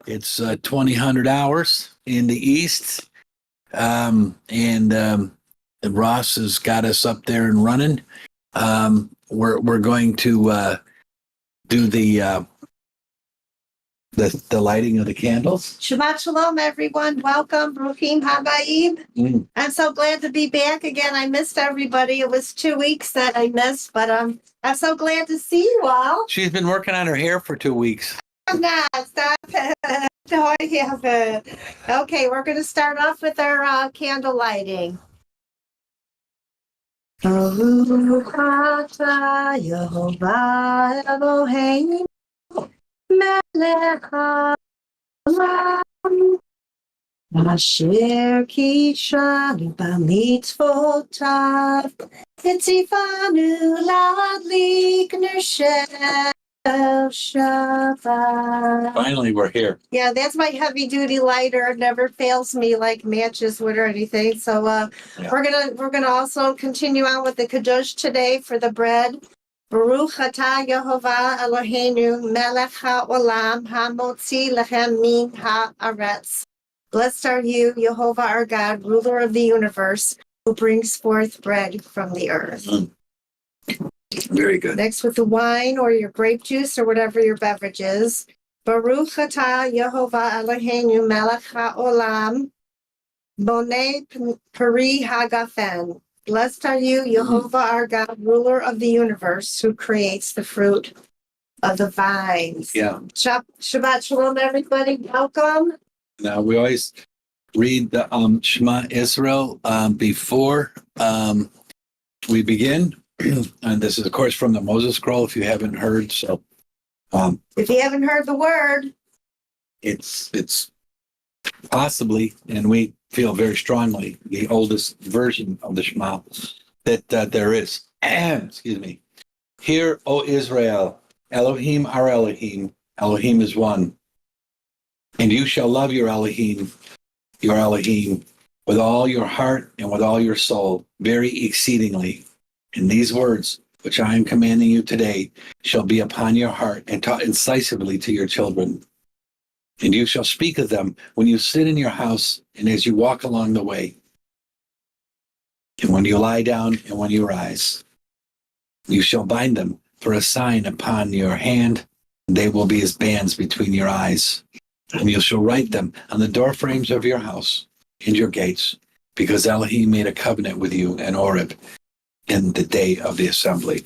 It's 2000 hours in the east, and Ross has got us up there and running. We're going to do the lighting of the candles. Shabbat Shalom, everyone. Welcome. Bruchim Habayim. I'm so glad to be back again. I missed everybody. It was 2 weeks that I missed, but I'm so glad to see you all. She's been working on her hair for 2 weeks. No, stop it. No, I haven't. Okay, we're going to start off with our candle lighting. Baruch atah Yehovah Eloheinu melech haolam asher kishanu b'mitzvotav v'tzivanu ladlik ner shel Shabbat. Finally, we're here. Yeah, that's my heavy duty lighter. It never fails me like matches would or anything. So we're gonna also continue on with the Kadosh today for the bread. Baruch atah Yehovah Eloheinu melech haolam hamotzi lechem min haaretz. Blessed are you, Jehovah our God, ruler of the universe, who brings forth bread from the earth. Very good. Next with the wine or your grape juice or whatever your beverage is. Baruch atah Yehovah Eloheinu melech haolam bonei peri hagafen. Blessed are you, Jehovah our God, ruler of the universe, who creates the fruit of the vines. Yeah. Shabbat Shalom, everybody. Welcome. Now, we always read the Shema Israel before we begin. And this is, of course, from the Moses Scroll, if you haven't heard. So, if you haven't heard the word, it's possibly, and we feel very strongly, the oldest version of the Shema that there is. Excuse me. Hear, O Israel, Elohim our Elohim. Elohim is one. And you shall love your Elohim, with all your heart and with all your soul, very exceedingly. And these words, which I am commanding you today, shall be upon your heart and taught incisively to your children. And you shall speak of them when you sit in your house and as you walk along the way, and when you lie down and when you rise. You shall bind them for a sign upon your hand, and they will be as bands between your eyes. And you shall write them on the door frames of your house and your gates, because Elohim made a covenant with you in Horeb in the day of the assembly.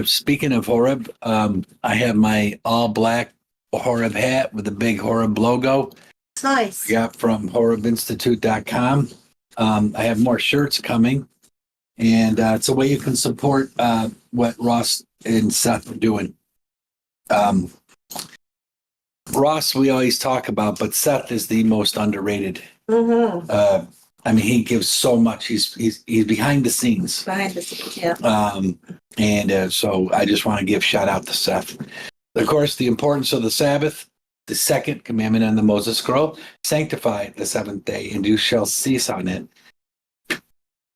Speaking of Horeb, I have my all black Horeb hat with the big Horeb logo. it's nice. Got from HorebInstitute.com. I have more shirts coming, and it's a way you can support what Ross and Seth are doing. Ross, we always talk about, but Seth is the most underrated. Mm-hmm. I mean, he gives so much. He's behind the scenes. Behind the scenes, yeah. So I just want to give shout out to Seth. Of course, the importance of the Sabbath, the second commandment on the Moses Scroll: sanctify the seventh day, and you shall cease on it.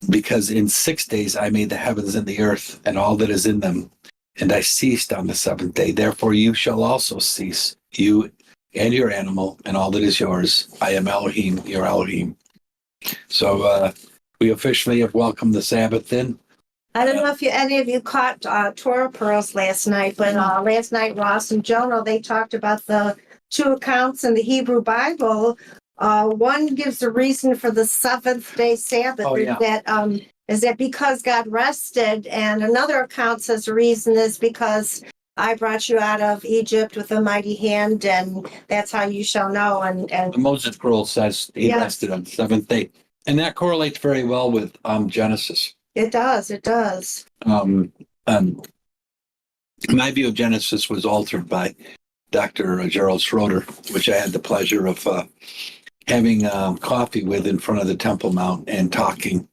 Because in 6 days I made the heavens and the earth and all that is in them, and I ceased on the seventh day. Therefore you shall also cease, you and your animal and all that is yours. I am Elohim, your Elohim. So we officially have welcomed the Sabbath in. I don't know if any of you caught Torah Pearls last night, but last night Ross and Jonah, they talked about the two accounts in the Hebrew Bible. One gives the reason for the seventh day Sabbath is that because God rested, and another account says the reason is because I brought you out of Egypt with a mighty hand, and that's how you shall know. And the Moses Scroll says he rested on the seventh day, and that correlates very well with Genesis. It does. It does. My view of Genesis was altered by Dr. Gerald Schroeder, which I had the pleasure of having coffee with in front of the Temple Mount and talking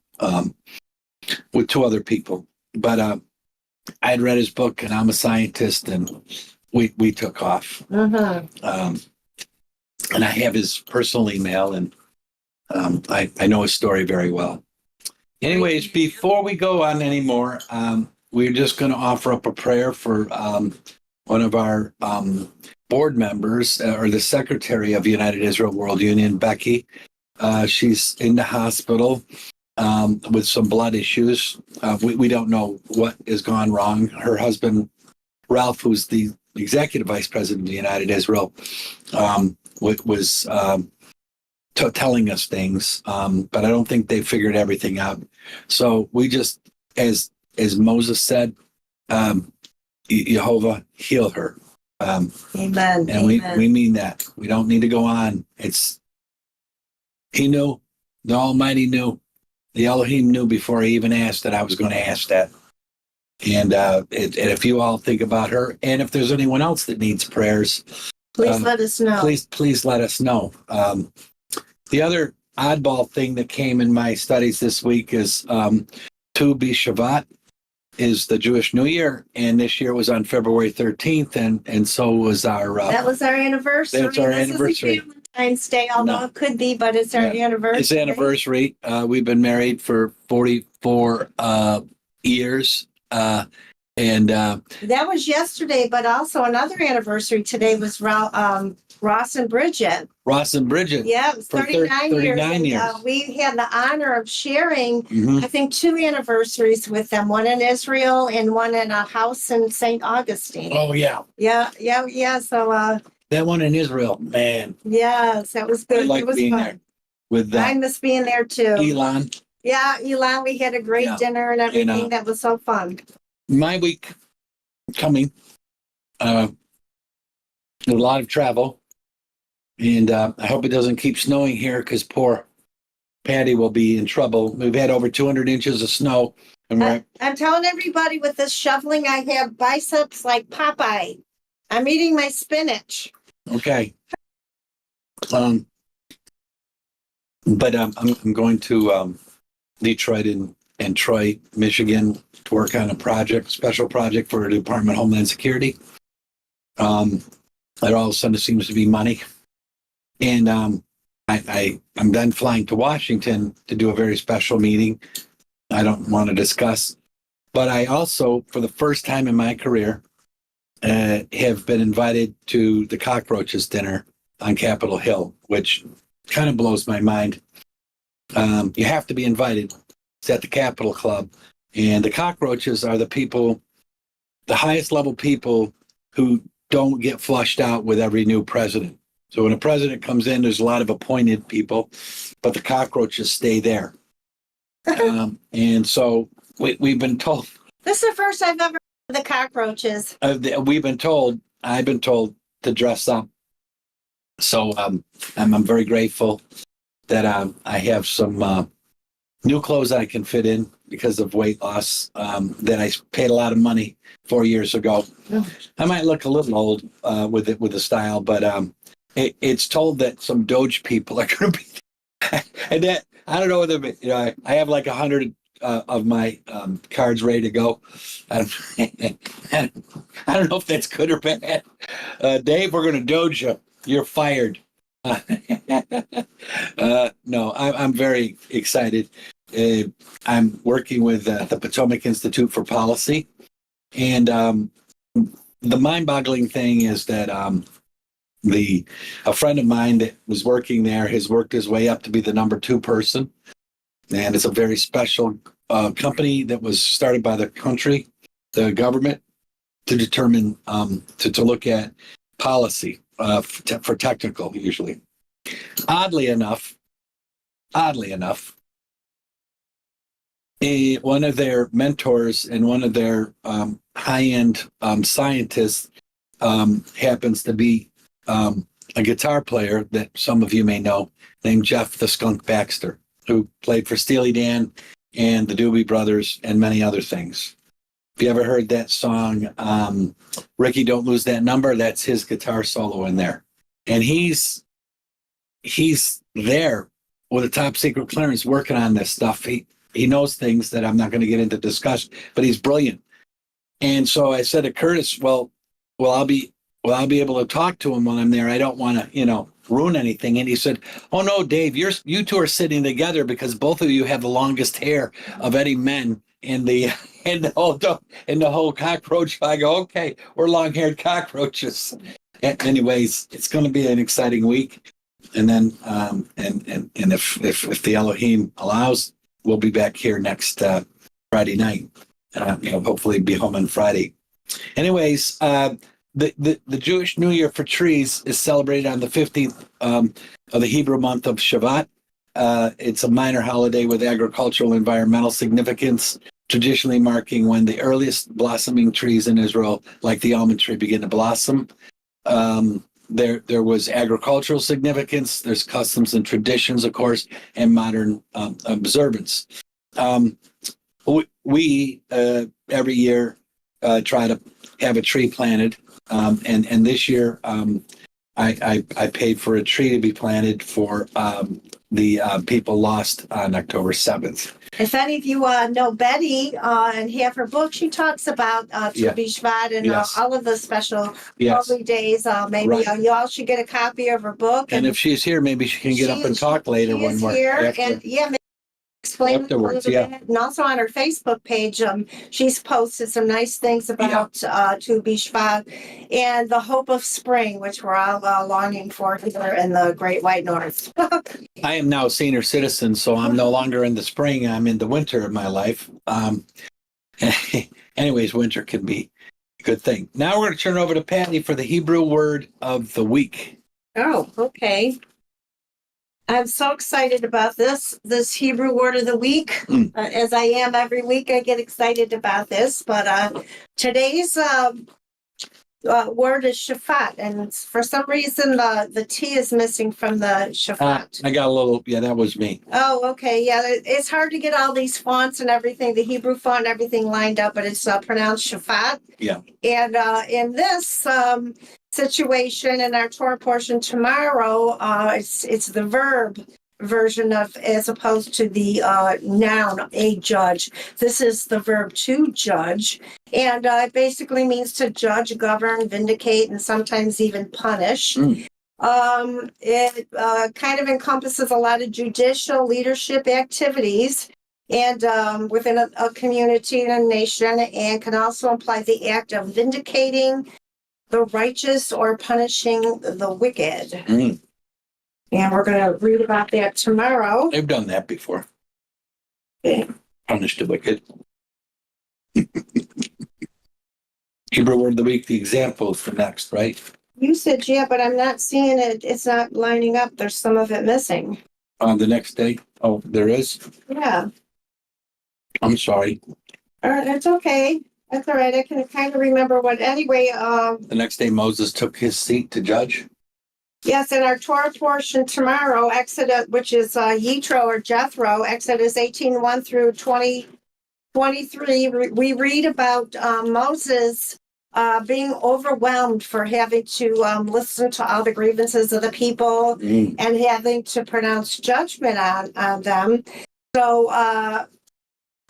with two other people. But I had read his book, and I'm a scientist, and we took off. Mm-hmm. And I have his personal email, and I know his story very well. Anyways, before we go on anymore, we're just going to offer up a prayer for one of our board members, or the secretary of United Israel World Union, Becky. She's in the hospital with some blood issues. We don't know what has gone wrong. Her husband, Ralph, who's the executive vice president of the United Israel, was telling us things, but I don't think they figured everything out. So we just, as Moses said, Jehovah, heal her. Amen. And Amen. we mean that. We don't need to go on. He knew, the Almighty knew, the Elohim knew before I even asked that I was going to ask that. And if you all think about her, and if there's anyone else that needs prayers, Please let us know. Please let us know. The other oddball thing that came in my studies this week is Tu B'Shavat is the Jewish New Year, and this year was on February 13th, and so was our. That was our anniversary. That's our This anniversary. isn't Valentine's Day, although it could be, but it's our anniversary. It's anniversary. We've been married for 44 years. And that was yesterday, but also another anniversary today was Ross and Bridget. Ross and Bridget. Yeah, it was for 39 years. years. We had the honor of sharing, Mhm. I think, 2 anniversaries with them, one in Israel and one in a house in St. Augustine. Oh yeah, Yeah. So, that one in Israel, man. yes, that was I good. like It was being fun. there with I miss being there too. Elon. Yeah, Elon, we had a great Yeah. dinner and everything. That was so fun. My week coming, a lot of travel, and I hope it doesn't keep snowing here because poor Patty will be in trouble. We've had over 200 inches of snow, and I'm telling everybody with this shoveling, I have biceps like Popeye. I'm eating my spinach. okay. But I'm going to Detroit and Troy, Michigan, to work on a special project for the Department of Homeland Security. There all of a sudden seems to be money, and I'm then flying to Washington to do a very special meeting. I don't want to discuss, but I also, for the first time in my career, have been invited to the Cockroaches dinner on Capitol Hill, which kind of blows my mind. You have to be invited. It's at the Capitol Club, and the Cockroaches are the people, the highest level people who don't get flushed out with every new president. So when a president comes in, there's a lot of appointed people, but the Cockroaches stay there. And so we've been told. This is the first I've ever heard of the Cockroaches. I've been told to dress up. So I'm very grateful that I have some new clothes that I can fit in because of weight loss that I paid a lot of money 4 years ago. I might look a little old with the style, but it's told that some Doge people are going to be, and that I don't know whether I have like 100 of my cards ready to go. I don't know if that's good or bad. Dave, we're going to Doge you. You're fired. No, I'm very excited. I'm working with the Potomac Institute for Policy, and the mind-boggling thing is that a friend of mine that was working there has worked his way up to be the number 2 person, and it's a very special company that was started by the government, to determine to look at policy for technical, usually. Oddly enough, one of their mentors and one of their high-end scientists happens to be a guitar player that some of you may know, named Jeff the Skunk Baxter, who played for Steely Dan and the Doobie Brothers and many other things. If you ever heard that song, Ricky, Don't Lose That Number, that's his guitar solo in there. And he's there with a top secret clearance working on this stuff. He knows things that I'm not going to get into discussion, but he's brilliant. And so I said to Curtis, well, I'll be able to talk to him when I'm there. I don't want to, ruin anything. And he said, oh no, Dave, you two are sitting together because both of you have the longest hair of any men in the in the whole cockroach. I go, okay, we're long-haired cockroaches. Anyways, it's going to be an exciting week, and then and if the Elohim allows, we'll be back here next Friday night. Hopefully, be home on Friday. Anyways, the Jewish New Year for trees is celebrated on the 15th of the Hebrew month of Shavat. It's a minor holiday with agricultural environmental significance, traditionally marking when the earliest blossoming trees in Israel, like the almond tree, begin to blossom. There was agricultural significance. There's customs and traditions, of course, and modern observance. We every year try to have a tree planted, and this year I paid for a tree to be planted for the people lost on October 7th. If any of you know Betty and have her book, she talks about Tu B'Shvat and Yes. all of the special Yes. holy days. Maybe Right. you all should get a copy of her book. And if she's here, maybe she can get up and talk later she when is we're here, after. and maybe explain it a Afterwards, little yeah. bit. And also on her Facebook page, she's posted some nice things about Tu B'Shvat and the hope of spring, which we're all longing for here in the Great White North. I am now a senior citizen, so I'm no longer in the spring. I'm in the winter of my life. Anyways, winter can be a good thing. Now we're going to turn over to Patty for the Hebrew word of the week. Oh, okay. I'm so excited about this Hebrew word of the week. As I am every week, I get excited about this. But today's word is shafat, and for some reason the T is missing from the shafat. I got a little, that was me. Oh, okay. Yeah, it's hard to get all these fonts and everything, the Hebrew font and everything lined up, but it's pronounced shafat. Yeah. And in this situation in our Torah portion tomorrow, it's the verb version of, as opposed to the noun, a judge. This is the verb to judge, and it basically means to judge, govern, vindicate, and sometimes even punish. It kind of encompasses a lot of judicial leadership activities and within a community and a nation, and can also imply the act of vindicating the righteous or punishing the wicked. And we're going to read about that tomorrow. They've done that before. Okay. Punish the wicked. Hebrew word of the week, the examples for next, right? You said, yeah, but I'm not seeing it. It's not lining up. There's some of it missing. On the next day? Oh, there is? Yeah. I'm sorry. All right, that's okay. That's all right. I can kind of remember what. Anyway, The next day Moses took his seat to judge. yes, in our Torah portion tomorrow, Exodus, which is Yitro or Jethro, Exodus 18:1 through 20:23, we read about Moses being overwhelmed for having to listen to all the grievances of the people and having to pronounce judgment on them. So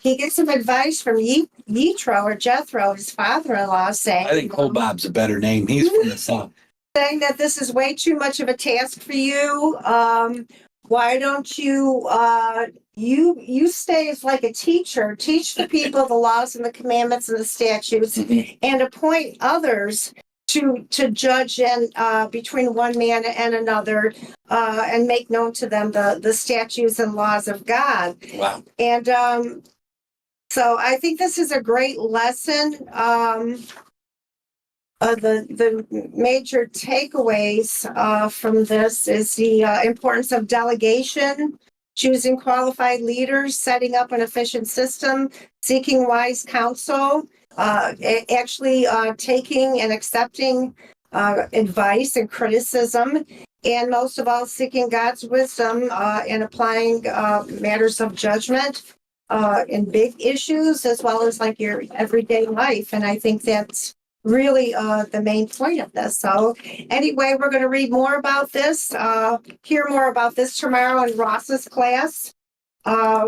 he gets some advice from Yitro or Jethro, his father-in-law, saying, I think Hobab's a better name. He's from the south. saying that this is way too much of a task for you. Why don't you you stay as like a teacher, teach the people the laws and the commandments and the statutes, and appoint others to judge and between one man and another, and make known to them the statutes and laws of God. Wow. And so I think this is a great lesson. The major takeaways from this is the importance of delegation, choosing qualified leaders, setting up an efficient system, seeking wise counsel, actually taking and accepting advice and criticism, and most of all, seeking God's wisdom and applying matters of judgment in big issues as well as like your everyday life. And I think that's really the main point of this. So anyway, we're going to read more about this, hear more about this tomorrow in Ross's class,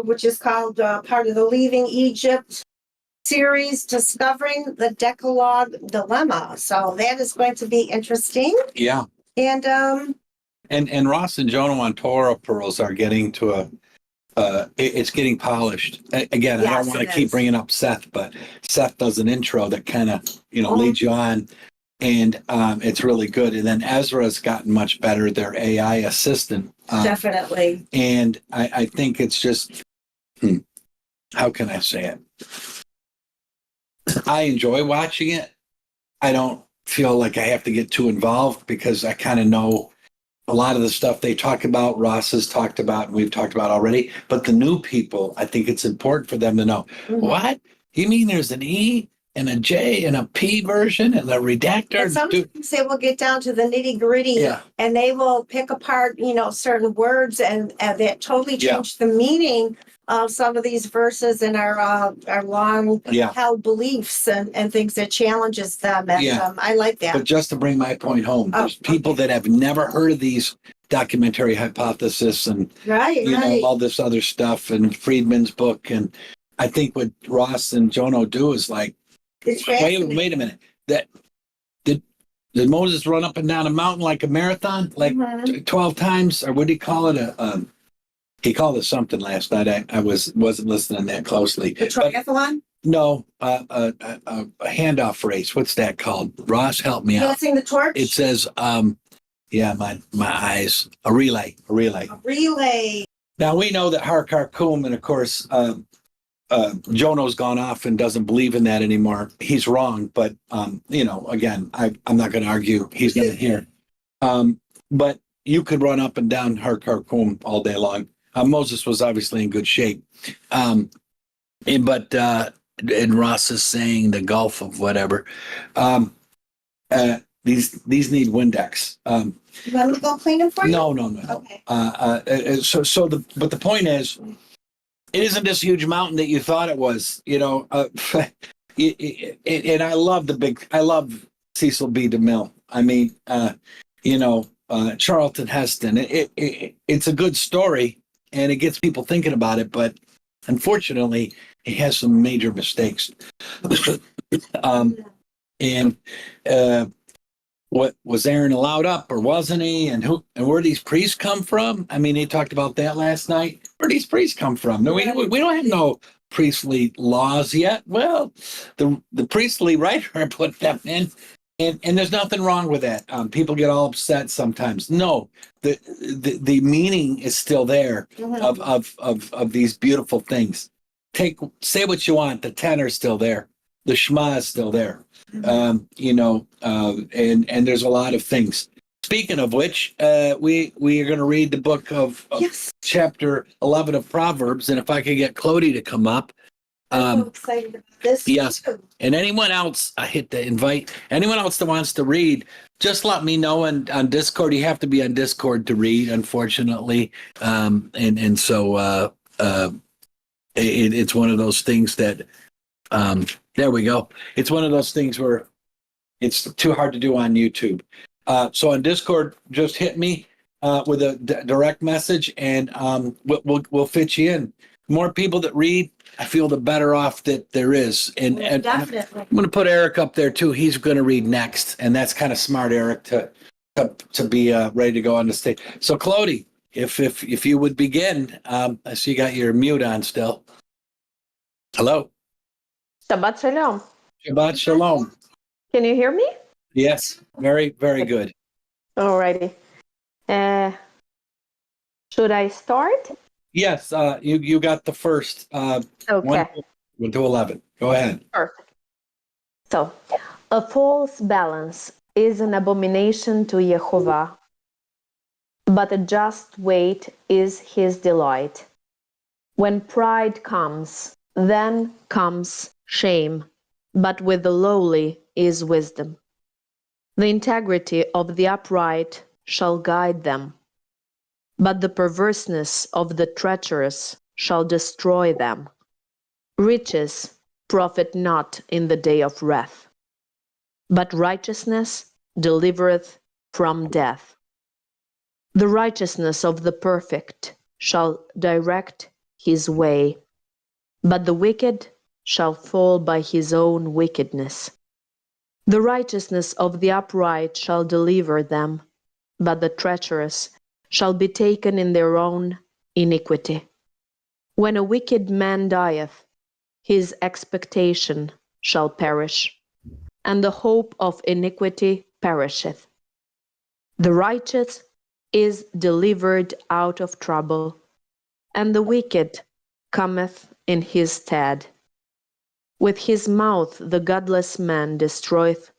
which is called part of the Leaving Egypt series, Discovering the Decalogue Dilemma. So that is going to be interesting. Yeah. And Ross and Jonah on Torah Pearls are getting to it's getting polished. Again, I Yes, don't want it to keep is. bringing up Seth, but Seth does an intro that kind of, Mhm. leads you on, and it's really good. And then Ezra's gotten much better, their AI assistant. Definitely. And I think it's just, how can I say it? I enjoy watching it. I don't feel like I have to get too involved because I kind of know a lot of the stuff they talk about, Ross has talked about, and we've talked about already. But the new people, I think it's important for them to know, Mhm. what? You mean there's an E and a J and a P version and a redactor? And sometimes they will get down to the nitty gritty, Yeah. and they will pick apart, certain words, and that totally Yeah. change the meaning of some of these verses and our long Yeah. held beliefs and things that challenges them. And Yeah. I like that. But just to bring my point home, there's people that have never heard of these documentary hypothesis and Right. all this other stuff and Friedman's book. And I think what Ross and Jono do is like, It's wait fascinating. a minute. That did Moses run up and down a mountain like a marathon, like Mhm. 12 times, or what do you call it? He called it something last night. I wasn't listening that closely. The triathlon? No, a handoff race. What's that called? Ross, help me out. Passing the torch? It says, yeah, my eyes. A relay. A relay. Now we know that Har Karkum, and of course, Jono's gone off and doesn't believe in that anymore. He's wrong, but again, I'm not going to argue. He's not here. But you could run up and down Har Karkum all day long. Moses was obviously in good shape, and Ross is saying the Gulf of whatever. These need Windex. You want me to go clean them for you? No. Okay. But the point is, it isn't this huge mountain that you thought it was. And I love Cecil B. DeMille. I mean, Charlton Heston. It's a good story, and it gets people thinking about it. But unfortunately, it has some major mistakes. And what was Aaron allowed up or wasn't he? And where these priests come from? I mean, they talked about that last night. Where these priests come from? No, we don't have no priestly laws yet. Well, the priestly writer put them in, and there's nothing wrong with that. People get all upset sometimes. No, the meaning is still there of these beautiful things. Say what you want. The 10 are still there. The Shema is still there. And there's a lot of things. Speaking of which, we are going to read the book of Yes. chapter 11 of Proverbs, and if I could get Clody to come up. I'm so excited about this. Yes. And anyone else, I hit the invite. Anyone else that wants to read, just let me know on Discord. You have to be on Discord to read, unfortunately. So it's one of those things that. There we go. It's one of those things where it's too hard to do on YouTube. So on Discord, just hit me with a direct message, and we'll fit you in. The more people that read, I feel the better off that there is. And Definitely. I'm going to put Eric up there too. He's going to read next, and that's kind of smart, Eric, to be ready to go on the stage. So, Clody, if you would begin, I see you got your mute on still. Hello. Shabbat Shalom. Shabbat Shalom. Can you hear me? Yes, very, very good. Alrighty. Should I start? Yes, you got the first Okay. 1 to 11. Go ahead. Perfect. So, a false balance is an abomination to Yehovah, but a just weight is his delight. When pride comes, then comes shame, but with the lowly is wisdom. The integrity of the upright shall guide them, but the perverseness of the treacherous shall destroy them. Riches profit not in the day of wrath, but righteousness delivereth from death. The righteousness of the perfect shall direct his way, but the wicked shall fall by his own wickedness. The righteousness of the upright shall deliver them, but the treacherous shall be taken in their own iniquity. When a wicked man dieth, his expectation shall perish, and the hope of iniquity perisheth. The righteous is delivered out of trouble, and the wicked cometh in his stead. With his mouth the godless man destroyeth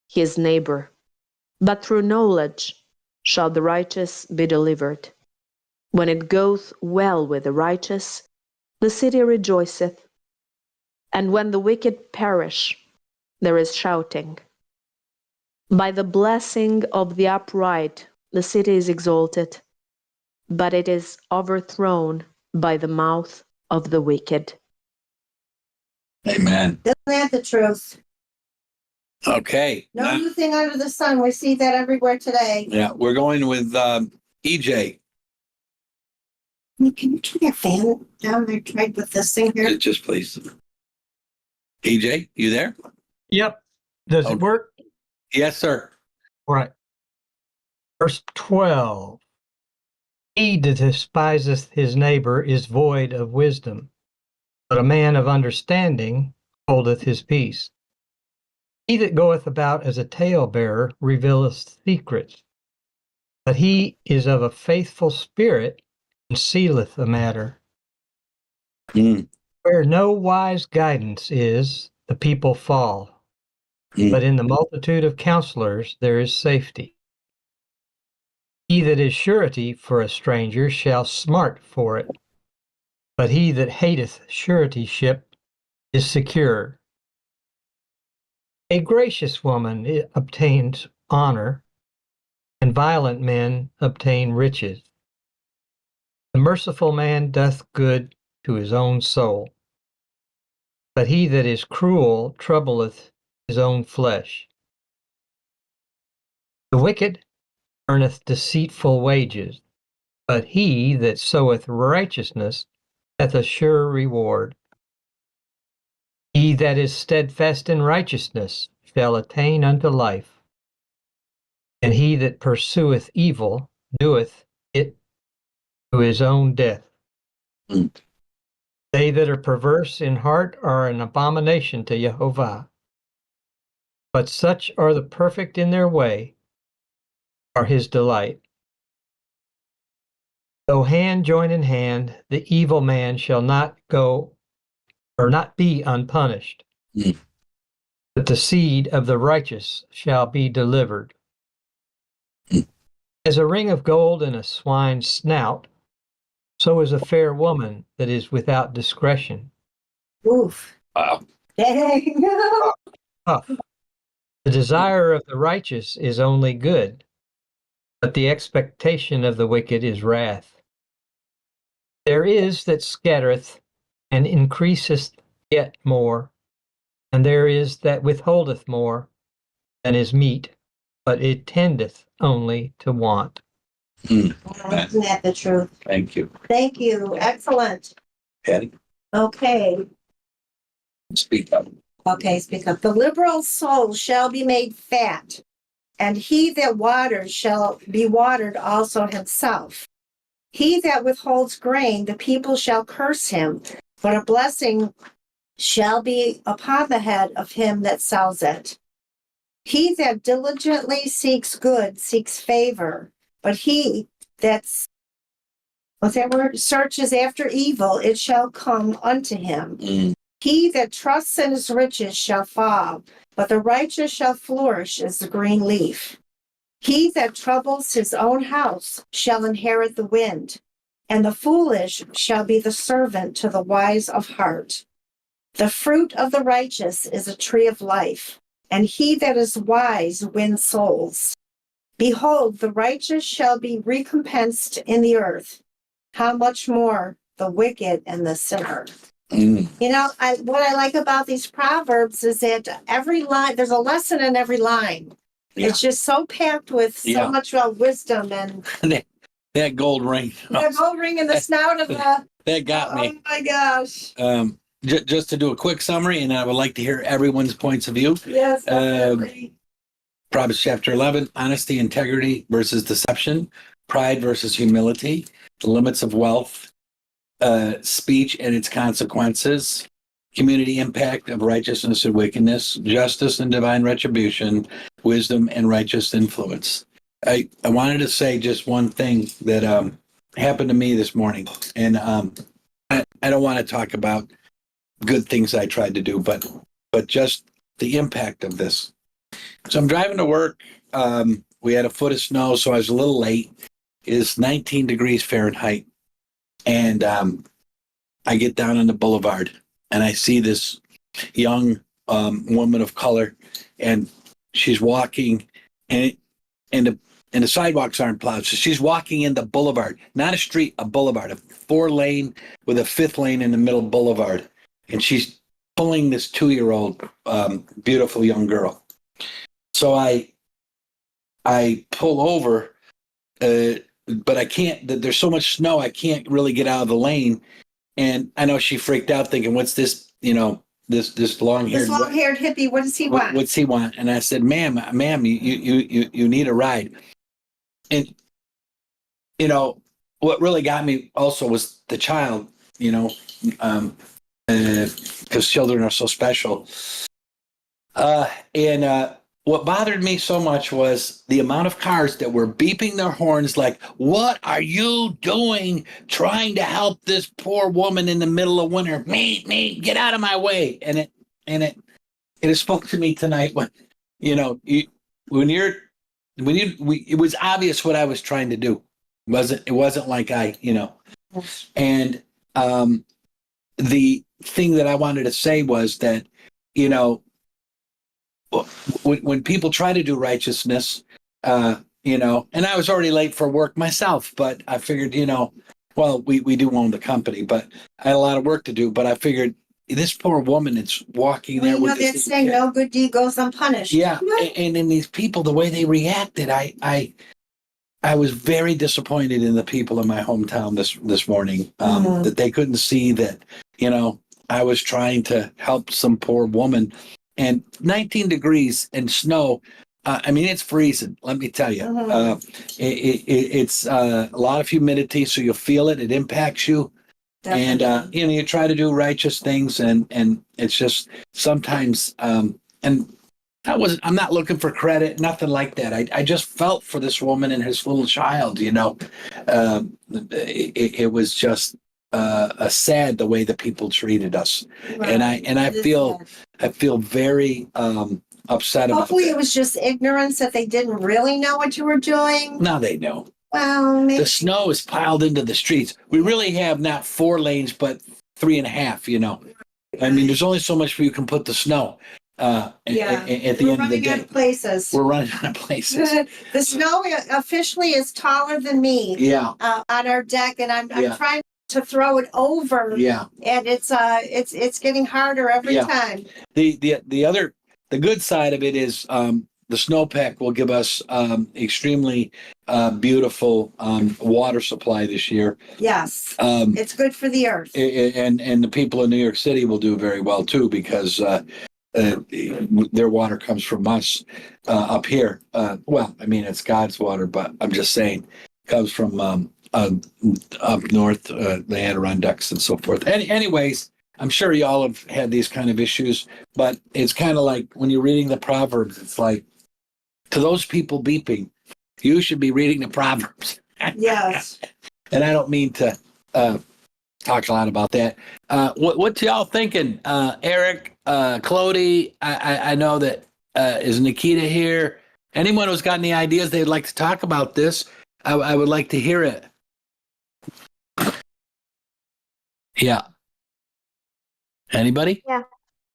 his neighbor, but through knowledge shall the righteous be delivered. When it goeth well with the righteous, the city rejoiceth, and when the wicked perish, there is shouting. By the blessing of the upright, the city is exalted, but it is overthrown by the mouth of the wicked. Amen. Isn't that the truth? Okay. No new thing under the sun. We see that everywhere today. Yeah, we're going with EJ. Can you turn that fan down there? Tried with this thing here. Just please. EJ, you there? Yep. Does Oh. it work? Yes, sir. All right. Verse 12. He that despiseth his neighbor is void of wisdom, but a man of understanding holdeth his peace. He that goeth about as a talebearer revealeth secrets, but he is of a faithful spirit and sealeth a matter. Mm. Where no wise guidance is, the people fall, but in the multitude of counselors there is safety. He that is surety for a stranger shall smart for it, but he that hateth suretyship is secure. A gracious woman obtains honor, and violent men obtain riches. The merciful man doth good to his own soul, but he that is cruel troubleth his own flesh. The wicked earneth deceitful wages, but he that soweth righteousness hath a sure reward. He that is steadfast in righteousness shall attain unto life, and he that pursueth evil doeth it to his own death. Mm. They that are perverse in heart are an abomination to Jehovah, but such are the perfect in their way are his delight. Though hand join in hand, the evil man shall not go or not be unpunished, Mm. but the seed of the righteous shall be delivered. Mm. As a ring of gold in a swine's snout, so is a fair woman that is without discretion. Oof. Wow. Dang. Tough. The desire of the righteous is only good, but the expectation of the wicked is wrath. There is that scattereth and increaseth yet more, and there is that withholdeth more than is meet, but it tendeth only to want. Mm. Isn't that the truth? Thank you. Thank you. Excellent. Patty, Okay. speak up. Okay, speak up. The liberal soul shall be made fat, and he that waters shall be watered also himself. He that withholds grain, the people shall curse him, but a blessing shall be upon the head of him that sells it. He that diligently seeks good seeks favor, but he that's, what's that word? Searches after evil, it shall come unto him. Mm. He that trusts in his riches shall fall, but the righteous shall flourish as the green leaf. He that troubles his own house shall inherit the wind, and the foolish shall be the servant to the wise of heart. The fruit of the righteous is a tree of life, and he that is wise wins souls. Behold, the righteous shall be recompensed in the earth. How much more the wicked and the sinner? Mm. You know, what I like about these proverbs is that every line, there's a lesson in every line. Yeah. It's just so packed with so Yeah. much wisdom and That gold ring. the gold ring in the snout of the. That got me. Oh my gosh! Just to do a quick summary, and I would like to hear everyone's points of view. Yes, definitely. Proverbs chapter 11, honesty, integrity versus deception, pride versus humility, the limits of wealth, speech and its consequences, community impact of righteousness and wickedness, justice and divine retribution, wisdom and righteous influence. I wanted to say just one thing that happened to me this morning, and I don't want to talk about good things I tried to do, but just the impact of this. So I'm driving to work. We had a foot of snow, so I was a little late. It is 19 degrees Fahrenheit, and I get down on the boulevard, and I see this young woman of color, and she's walking, and the sidewalks aren't plowed, so she's walking in the boulevard, not a street, a boulevard, a 4-lane with a 5th lane in the middle boulevard, and she's pulling this 2-year-old beautiful young girl. So I pull over, but I can't. There's so much snow, I can't really get out of the lane. And I know she freaked out, thinking, "What's this? This long-haired hippie. What does he want?" What's he want?" And I said, "Ma'am, you need a ride." And what really got me also was the child. Because children are so special. And what bothered me so much was the amount of cars that were beeping their horns like, "What are you doing trying to help this poor woman in the middle of winter? Me, get out of my way." And it spoke to me tonight when, it was obvious what I was trying to do. It wasn't like and the thing that I wanted to say was that, when people try to do righteousness, and I was already late for work myself, but I figured, well, we do own the company, but I had a lot of work to do, but I figured this poor woman that's walking there with this saying kid. No good deed goes unpunished. Yeah. And then these people, the way they reacted, I was very disappointed in the people in my hometown this morning, that they couldn't see that, I was trying to help some poor woman. And 19 degrees and snow, it's freezing, let me tell you. It's a lot of humidity, so you'll feel it. It impacts you. Definitely. And, you try to do righteous things, and it's just sometimes, and I'm not looking for credit, nothing like that. I just felt for this woman and his little child, it was just sad the way that people treated us. Right. And I feel very upset about Hopefully that. It was just ignorance that they didn't really know what you were doing. Now they know. Well, maybe. The snow is piled into the streets. We really have not 4 lanes, but 3.5, there's only so much where you can put the snow. At the end of the day, we're running out of places. The snow officially is taller than me. Yeah. On our deck, and I'm trying to throw it over. Yeah. And it's getting harder every time. The good side of it is the snowpack will give us extremely beautiful water supply this year. Yes. It's good for the earth. And the people in New York City will do very well too, because their water comes from us up here. It's God's water, but I'm just saying, comes from up north, the Adirondacks and so forth. Anyways, I'm sure y'all have had these kind of issues, but it's kind of like when you're reading the Proverbs, it's like, to those people beeping, you should be reading the Proverbs. Yes. And I don't mean to talk a lot about that. What y'all thinking? Eric, Clody, I know that is Nikita here. Anyone who's got any ideas they'd like to talk about this, I would like to hear it. Yeah. Anybody? Yeah.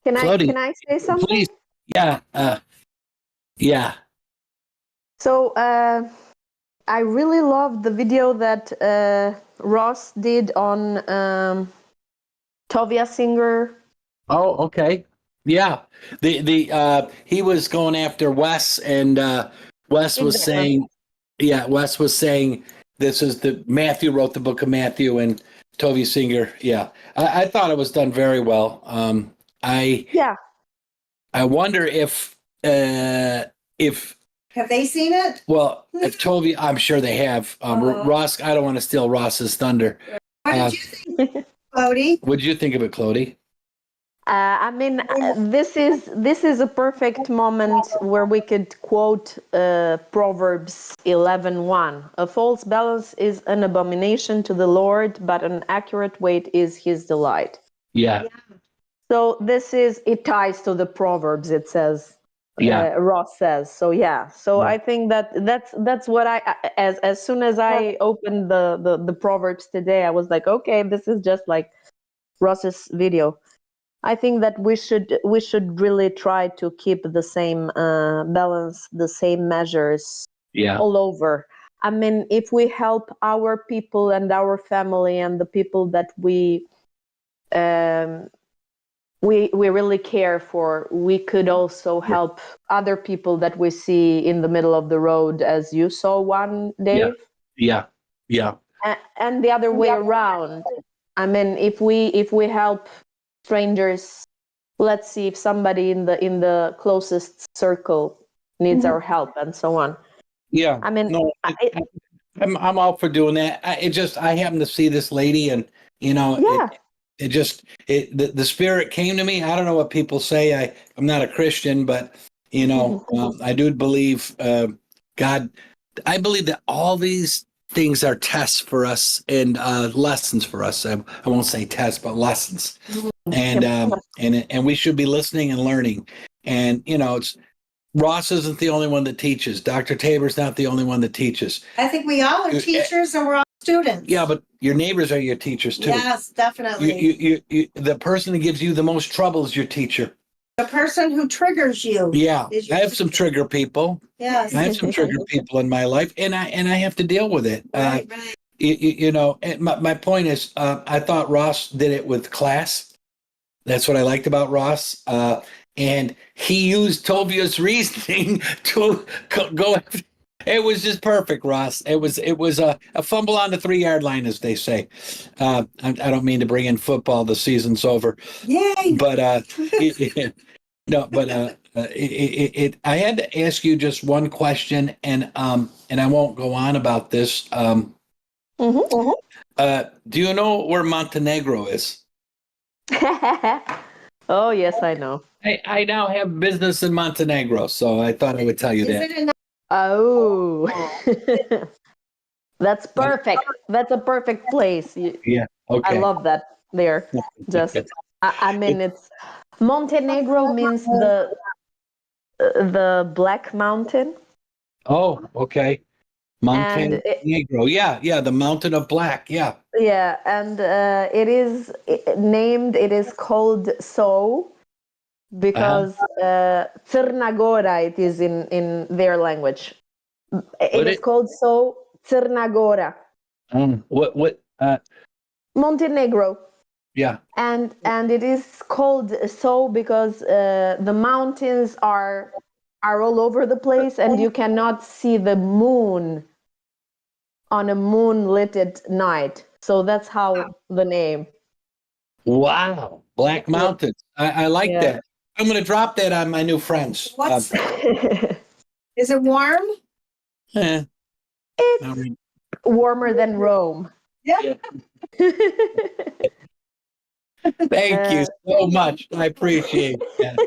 Clody, Can I say something? Please. Yeah. Yeah. So I really loved the video that Ross did on Tovia Singer. Oh, okay. Yeah. The he was going after Wes, and Wes was saying, this is Matthew wrote the book of Matthew, and Tovia Singer. Yeah. I thought it was done very well. I wonder if have they seen it? Well, if Tovia, I'm sure they have. Ross, I don't want to steal Ross's thunder. What did you think, Cody? What'd you think of it, Clody? I mean, this is a perfect moment where we could quote Proverbs 11:1. A false balance is an abomination to the Lord, but an accurate weight is His delight. Yeah. So it ties to the Proverbs. It says, Ross says. So yeah. So Yeah. I think that's what as soon as I opened the Proverbs today, I was like, okay, this is just like Ross's video. I think that we should really try to keep the same balance, the same measures all over. I mean, if we help our people and our family and the people that we really care for, we could also help other people that we see in the middle of the road, as you saw one, Dave. Yeah. And the other way around. I mean, if we help strangers, let's see if somebody in the closest circle needs our help and so on. Yeah. I mean, No, I'm all for doing that. I happened to see this lady, and the spirit came to me. I don't know what people say. I'm not a Christian, but I do believe God. I believe that all these things are tests for us and lessons for us. I won't say tests, but lessons. And we should be listening and learning. And it's Ross isn't the only one that teaches. Dr. Tabor's not the only one that teaches. I think we all are teachers and we're all students. Yeah, but your neighbors are your teachers too. Yes, definitely. The person that gives you the most trouble is your teacher. The person who triggers you. Yeah, I have some trigger people. Yes. I have some trigger people in my life, and I have to deal with it. Right. My point is, I thought Ross did it with class. That's what I liked about Ross. And he used Tobia's reasoning to go. It was just perfect, Ross. It was a fumble on the 3-yard line, as they say. I don't mean to bring in football. The season's over. Yay! But I had to ask you just one question, and I won't go on about this. Do you know where Montenegro is? Oh, yes, I know. I now have business in Montenegro, so I thought I would tell you that. Oh, that's perfect. That's a perfect place. Yeah. Okay. I love that there. Just, I mean, it's Montenegro means the Black Mountain. Oh, okay. Montenegro. Yeah, the Mountain of Black. Yeah. Yeah, and it is named. It is called so because Crna Gora. It is in their language. It is called so Crna Gora. What? Montenegro. Yeah. And it is called so because the mountains are all over the place, and you cannot see the moon on a moonlit night. So that's how the name. Wow. Black Mountains. I like that. I'm going to drop that on my new friends. Is it warm? It's warmer than Rome. Yeah. Thank you so much. I appreciate that.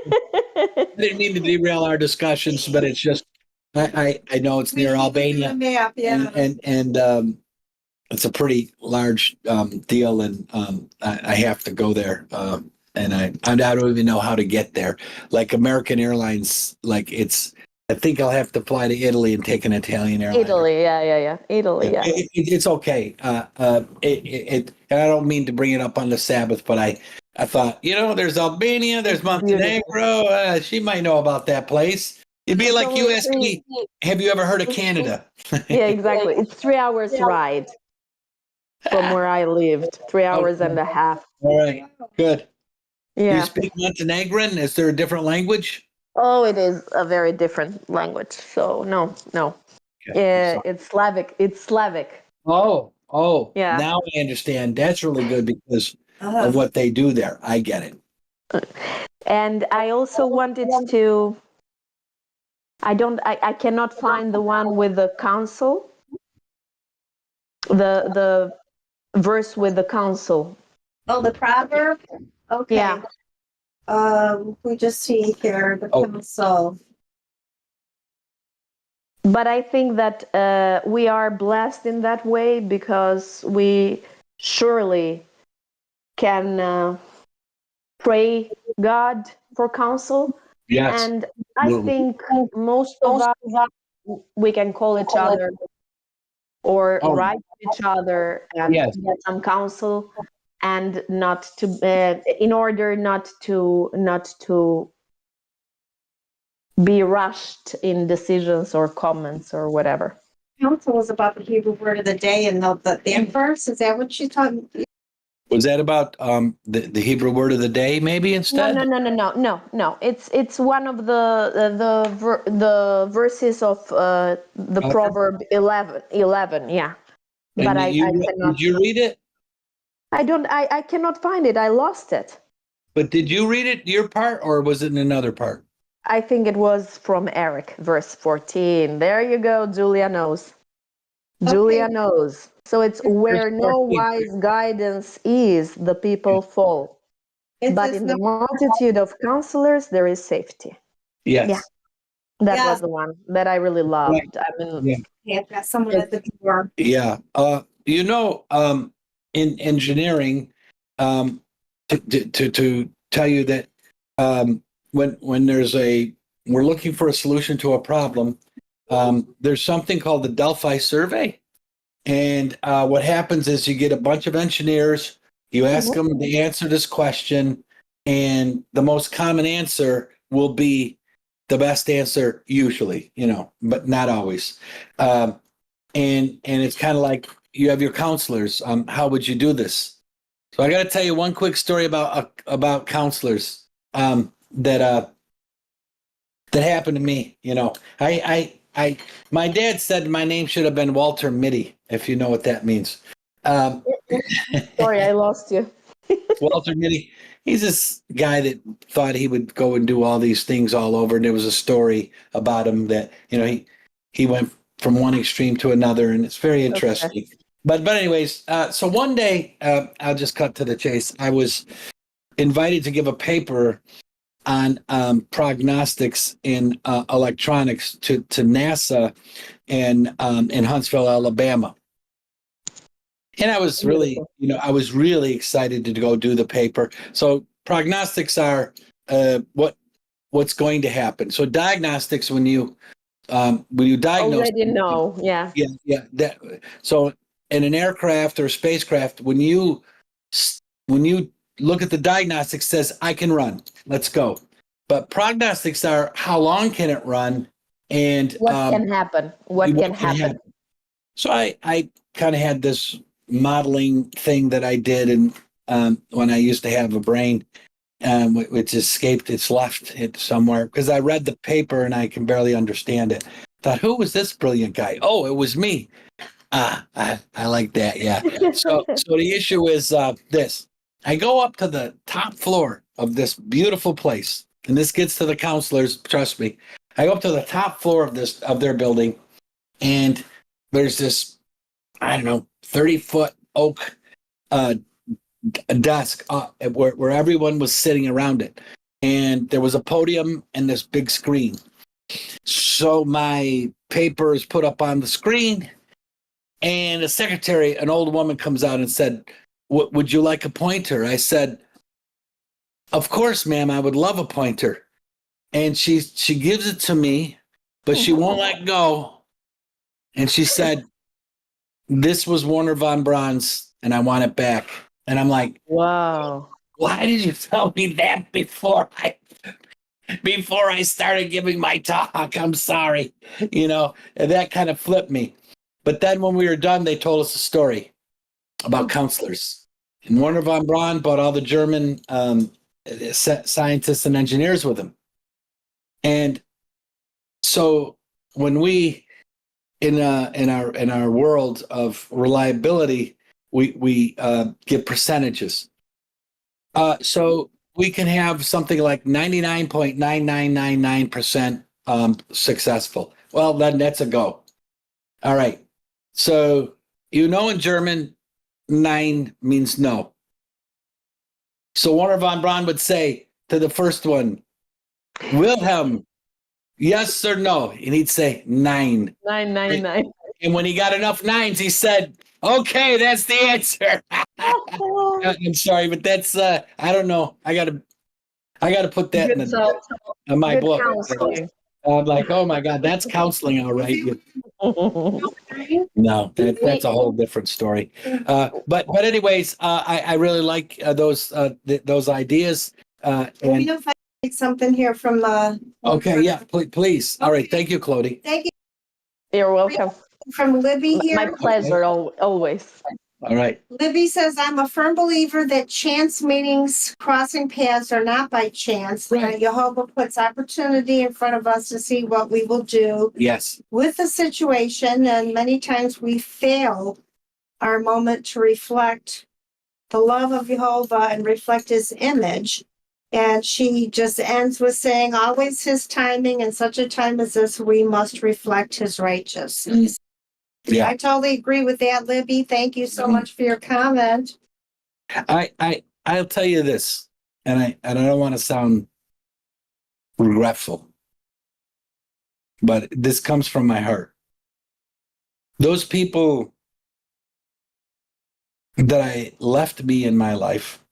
I didn't mean to derail our discussions, but it's just I know it's near Albania. Map, yeah. And it's a pretty large deal, and I have to go there. And I don't even know how to get there. Like American Airlines, I think I'll have to fly to Italy and take an Italian airline. Italy, yeah. Italy, yeah. It's okay. And I don't mean to bring it up on the Sabbath, but I thought, there's Albania, there's Montenegro. She might know about that place. It'd be like you ask me, have you ever heard of Canada? Yeah, exactly. It's 3 hours ride from where I lived. 3 hours and a half. All right, good. Yeah. You speak Montenegrin? Is there a different language? Oh, it is a very different language. So no. Okay, it's Slavic. It's Slavic. Oh, yeah. Now I understand. That's really good because of what they do there. I get it. And I also wanted to. I cannot find the one with the council. The verse with the council. Oh, the proverb? Okay. Yeah. We just see here the Oh. council. But I think that we are blessed in that way because we surely can pray God for counsel. Yes. And I think most of us, we can call each other or Oh. write to each other and Yes. get some counsel, and not to, in order not to be rushed in decisions or comments or whatever. Council was about the Hebrew word of the day and the verse. Is that what you're talking? Was that about the Hebrew word of the day maybe instead? No. It's one of the verses of the proverb 11. Yeah, And but I cannot. did you read it? I cannot find it. I lost it. But did you read it, your part, or was it in another part? I think it was from Eric, verse 14. There you go. Julia knows. Julia knows. So it's where no wise guidance is, the people fall. But in the multitude of counselors, there is safety. Yes. Yeah. That Yeah. was the one that I really loved. I mean, Yeah, that's someone at the door. Yeah. In engineering, to tell you that when we're looking for a solution to a problem, there's something called the Delphi survey. And what happens is you get a bunch of engineers, you ask them to answer this question, and the most common answer will be the best answer usually, but not always. And it's kind of like you have your counselors. How would you do this? So I got to tell you one quick story about counselors that happened to me. My dad said my name should have been Walter Mitty, if you know what that means. sorry, I lost you. Walter Mitty, he's this guy that thought he would go and do all these things all over. And there was a story about him that, he went from one extreme to another, and it's very interesting. Okay. But anyways, so one day, I'll just cut to the chase. I was invited to give a paper on prognostics in electronics to NASA in Huntsville, Alabama. And I was really, excited to go do the paper. So prognostics are what's going to happen. So diagnostics, when you diagnose, already know, yeah. So in an aircraft or a spacecraft, when you look at the diagnostics, says I can run, let's go. But prognostics are how long can it run, and what can happen. What can happen. So I kind of had this modeling thing that I did, and when I used to have a brain, which escaped, it's left it somewhere because I read the paper and I can barely understand it. Thought, who was this brilliant guy? Oh, it was me. I like that. Yeah. So the issue is this. I go up to the top floor of this beautiful place, and this gets to the counselors. Trust me. I go up to the top floor of their building, and there's this, 30-foot oak desk where everyone was sitting around it, and there was a podium and this big screen. So my paper is put up on the screen, and the secretary, an old woman, comes out and said, would you like a pointer? I said, of course, ma'am, I would love a pointer. And she gives it to me, but she won't let go. And she said, this was Warner von Braun's, and I want it back. And I'm like, wow. Why did you tell me that before I started giving my talk? I'm sorry. And that kind of flipped me. But then when we were done, they told us a story about counselors. And Warner von Braun brought all the German scientists and engineers with him. And so when we, in our world of reliability, we give percentages. So we can have something like 99.9999% successful. Well, then that's a go. All right. So in German, 9 means no. So Warner von Braun would say to the first one, Wilhelm, yes or no? And he'd say 9. 999. And when he got enough 9s, he said, okay, that's the answer. I'm sorry, but that's I don't know. I gotta put that Good in my good book. counseling. I'm like, oh my God, that's counseling, all right. No, that's a whole different story. But anyways, I really like those ideas. We And don't find something here from, okay, yeah, please. All right, thank you, Clody. thank you, You're welcome. from Libby My here. pleasure, always. All right. Libby says, I'm a firm believer that chance meetings, crossing paths are not by chance. Right. Jehovah puts opportunity in front of us to see what we will do Yes. with the situation. And many times we fail our moment to reflect the love of Jehovah and reflect his image. And she just ends with saying, always his timing, and such a time as this, we must reflect his righteousness. Yeah. I totally agree with that, Libby. Thank you so much for your comment. I'll tell you this, and I don't want to sound regretful, but this comes from my heart. Those people that I left me in my life,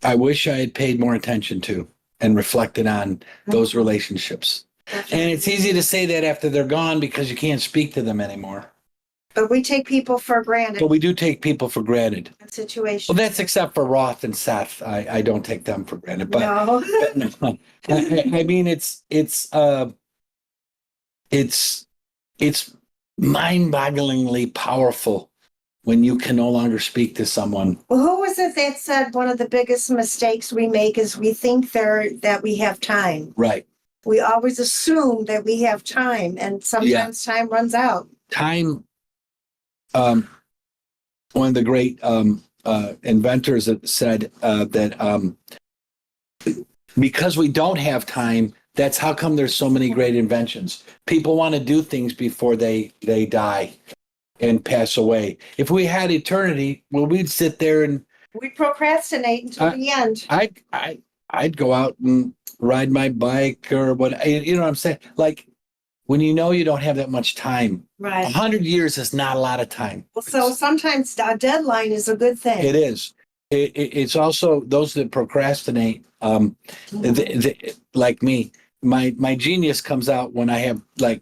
I wish I had paid more attention to and reflected on those relationships. And it's easy to say that after they're gone because you can't speak to them anymore. But we take people for granted But we do take people for granted. in situations. Well, that's except for Roth and Seth. I don't take them for granted. But, No. but no. I mean, it's mind-bogglingly powerful when you can no longer speak to someone. Well, who was it that said one of the biggest mistakes we make is we think that we have time. Right. We always assume that we have time, and sometimes time runs out. Time. One of the great inventors that said that because we don't have time, that's how come there's so many great inventions. People want to do things before they die and pass away. If we had eternity, well, we'd sit there and We procrastinate until the end. I'd go out and ride my bike or what, you know what I'm saying? Like when you know you don't have that much time, Right. 100 years is not a lot of time. Well, so sometimes a deadline is a good thing. It is. It's also those that procrastinate, like me. My genius comes out when I have like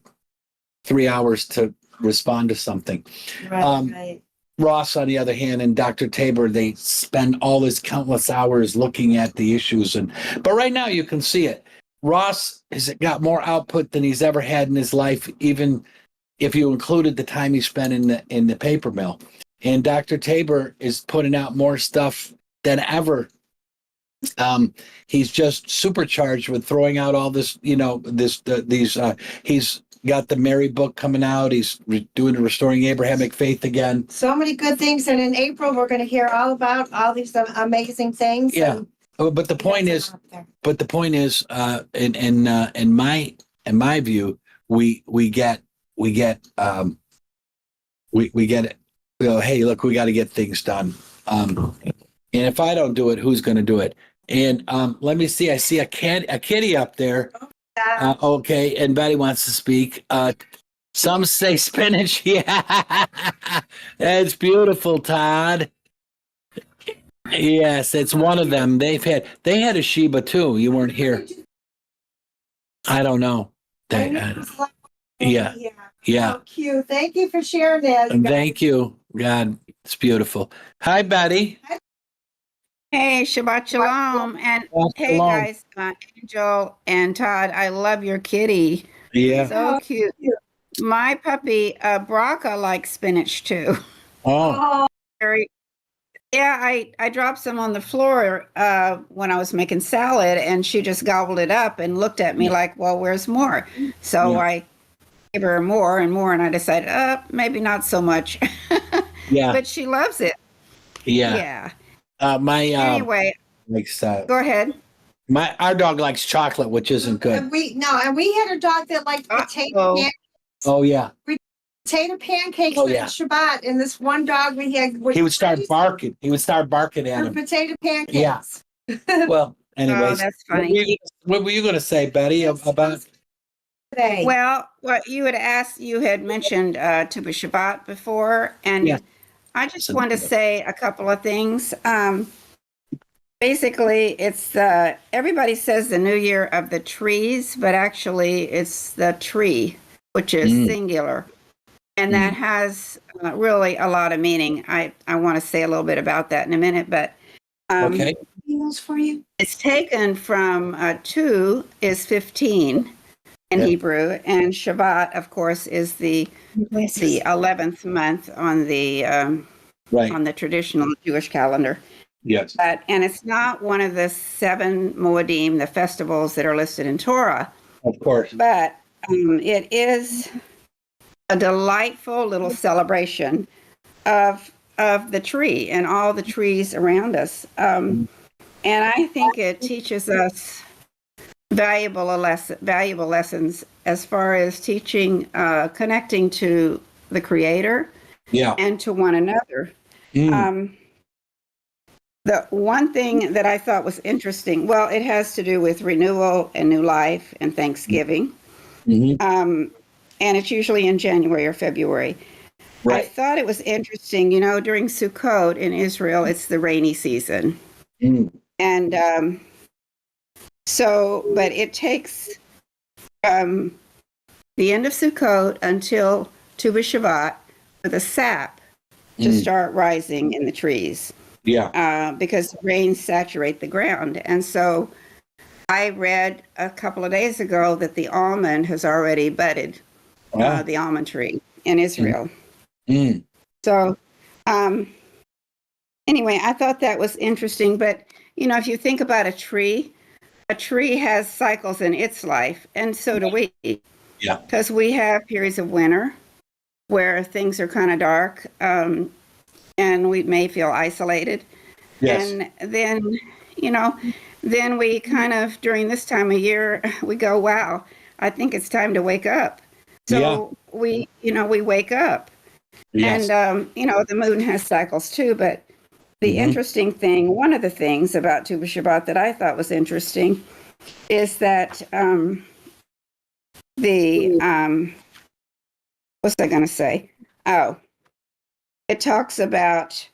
3 hours to respond to something. Right. Ross, on the other hand, and Dr. Tabor, they spend all this countless hours looking at the issues. But right now you can see it. Ross has got more output than he's ever had in his life, even if you included the time he spent in the paper mill. And Dr. Tabor is putting out more stuff than ever. He's just supercharged with throwing out all this, he's got the Mary book coming out. He's doing the Restoring Abrahamic Faith again. So many good things. And in April, we're going to hear all about all these amazing things. Yeah. But the point is, in my view, we get it. Hey, look, we got to get things done. And if I don't do it, who's going to do it? And let me see. I see a kitty up there. Okay, and Betty wants to speak. Some say spinach. Yeah, that's beautiful, Todd. Yes, it's one of them. They had a Sheba too. You weren't here. I don't know. Yeah. So cute. Thank you for sharing that. And thank you. God, it's beautiful. Hi, Betty. Hey, Shabbat Shalom. And Shabbat hey, shalom. guys, Angel and Todd, I love your kitty. Yeah. So cute. My puppy, Braca, likes spinach too. Oh, Yeah, I dropped some on the floor when I was making salad, and she just gobbled it up and looked at me like, well, where's more? So I gave her more and more, and I decided, maybe not so much. yeah. But she loves it. Yeah. Yeah. Anyway, Go ahead. our dog likes chocolate, which isn't good. And we had a dog that liked potato. Uh-oh. Oh yeah. potato pancakes Oh, on yeah. Shabbat, and this one dog we had He would start barking. He would start barking at for him. potato pancakes. Yeah. Well, Oh, anyways, that's what funny. were you going to say, Betty, about? Today. Well, what you had asked, you had mentioned Tu B'Shabbat before, and Yes. I just want to say a couple of things. Basically, it's everybody says the New Year of the trees, but actually it's the tree, which is singular. And that has really a lot of meaning. I want to say a little bit about that in a minute, but Okay. Emails for you. it's taken from 2 is 15 in Yeah. Hebrew, and Shabbat, of course, is the 11th month on the Right. traditional Jewish calendar. Yes. And it's not one of the 7 Moedim, the festivals that are listed in Torah, Of course. but it is a delightful little celebration of the tree and all the trees around us. And I think it teaches us valuable lessons as far as teaching, connecting to the Creator Yeah. and to one another. Mm. The one thing that I thought was interesting, well, it has to do with renewal and new life and Thanksgiving. Mhm. And it's usually in January or February. I Right. thought it was interesting, during Sukkot in Israel, it's the rainy season. Mm. And but it takes the end of Sukkot until Tu B'Shabbat for the sap to start rising in the trees. Yeah. Because rains saturate the ground. And so I read a couple of days ago that the almond has already budded, Wow. the almond tree in Israel. Mm. So anyway, I thought that was interesting. But, if you think about a tree has cycles in its life, and so do we. Yeah. Because we have periods of winter where things are kind of dark, and we may feel isolated. Yes. And then, then we kind of, during this time of year, we go, wow, I think it's time to wake up. So we wake up. Yes. And, the moon has cycles too. But the interesting thing, one of the things about Tu B'Shabbat that I thought was interesting is that what's I going to say? Oh, it talks about,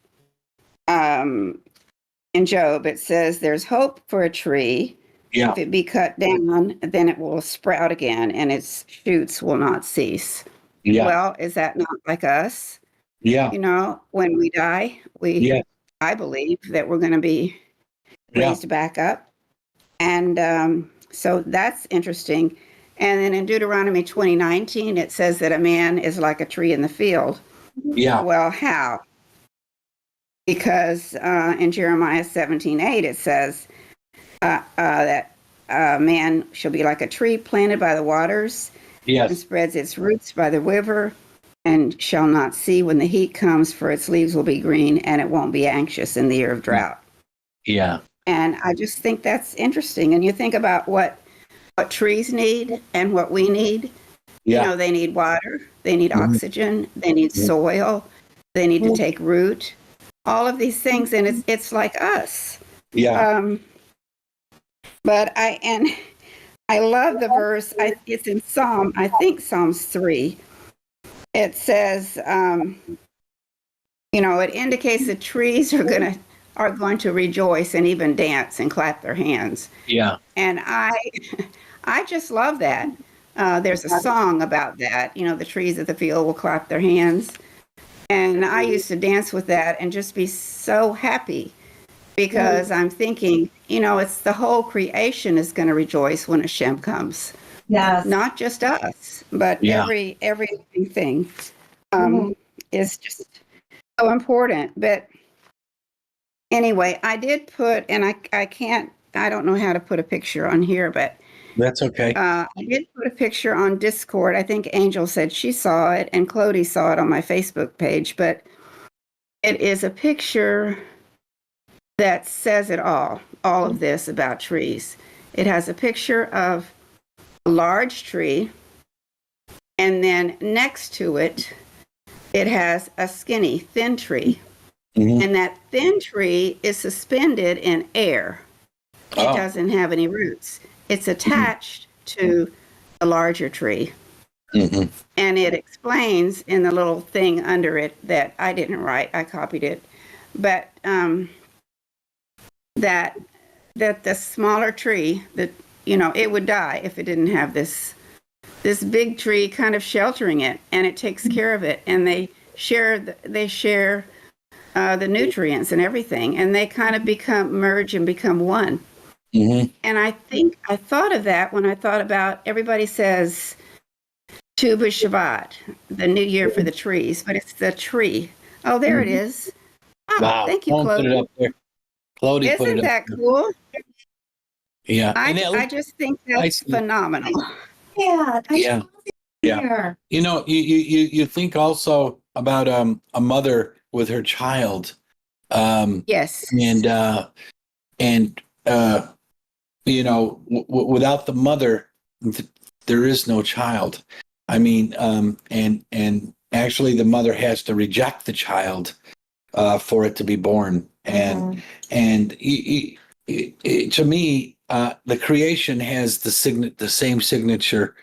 in Job, it says there's hope for a tree. Yeah. If it be cut down, then it will sprout again and its shoots will not cease. Yeah. Well, is that not like us? Yeah. When we die, Yeah. I believe that we're going to be Yeah. raised back up. And so that's interesting. And then in Deuteronomy 20:19, it says that a man is like a tree in the field. Yeah. Well, how? Because in Jeremiah 17:8, it says that man shall be like a tree planted by the waters and Yes. spreads its roots by the river and shall not see when the heat comes, for its leaves will be green and it won't be anxious in the year of drought. Yeah. And I just think that's interesting. And you think about what trees need and what we need. Yeah. They need water, they need oxygen, they need soil, they need to take root, all of these things. And it's like us. Yeah. But I love the verse. It's in I think Psalms 3. It says, it indicates that trees are going to rejoice and even dance and clap their hands. Yeah. And I just love that. There's a song about that. The trees of the field will clap their hands. And I used to dance with that and just be so happy because I'm thinking, it's the whole creation is going to rejoice when Hashem comes. Yes. Not just us, but every living thing is just so important. But anyway, I did put, and I don't know how to put a picture on here, but That's okay. I did put a picture on Discord. I think Angel said she saw it, and Clody saw it on my Facebook page, but it is a picture that says it all of this about trees. It has a picture of a large tree, and then next to it, it has a skinny, thin tree. Mhm. And that thin tree is suspended in air. It Oh. doesn't have any roots. It's attached to the larger tree. Mhm. And it explains in the little thing under it that I didn't write, I copied it, but that the smaller tree, that it would die if it didn't have this big tree kind of sheltering it, and it takes care of it, and they share the nutrients and everything, and they kind of merge and become one. Mhm. And I think I thought of that when I thought about, everybody says Tu B'Shavat, the new year for the trees, but it's the tree. Oh, there it is. Oh, Wow. thank you, Don't put it Chloe. up there. Clody put Isn't it up that there. cool? Yeah. And I just think that's see. phenomenal. Yeah, Yeah. Yeah. here. You think also about a mother with her child, Yes. and without the mother, there is no child. I mean, and actually, the mother has to reject the child for it to be born, and to me, the creation has the same signature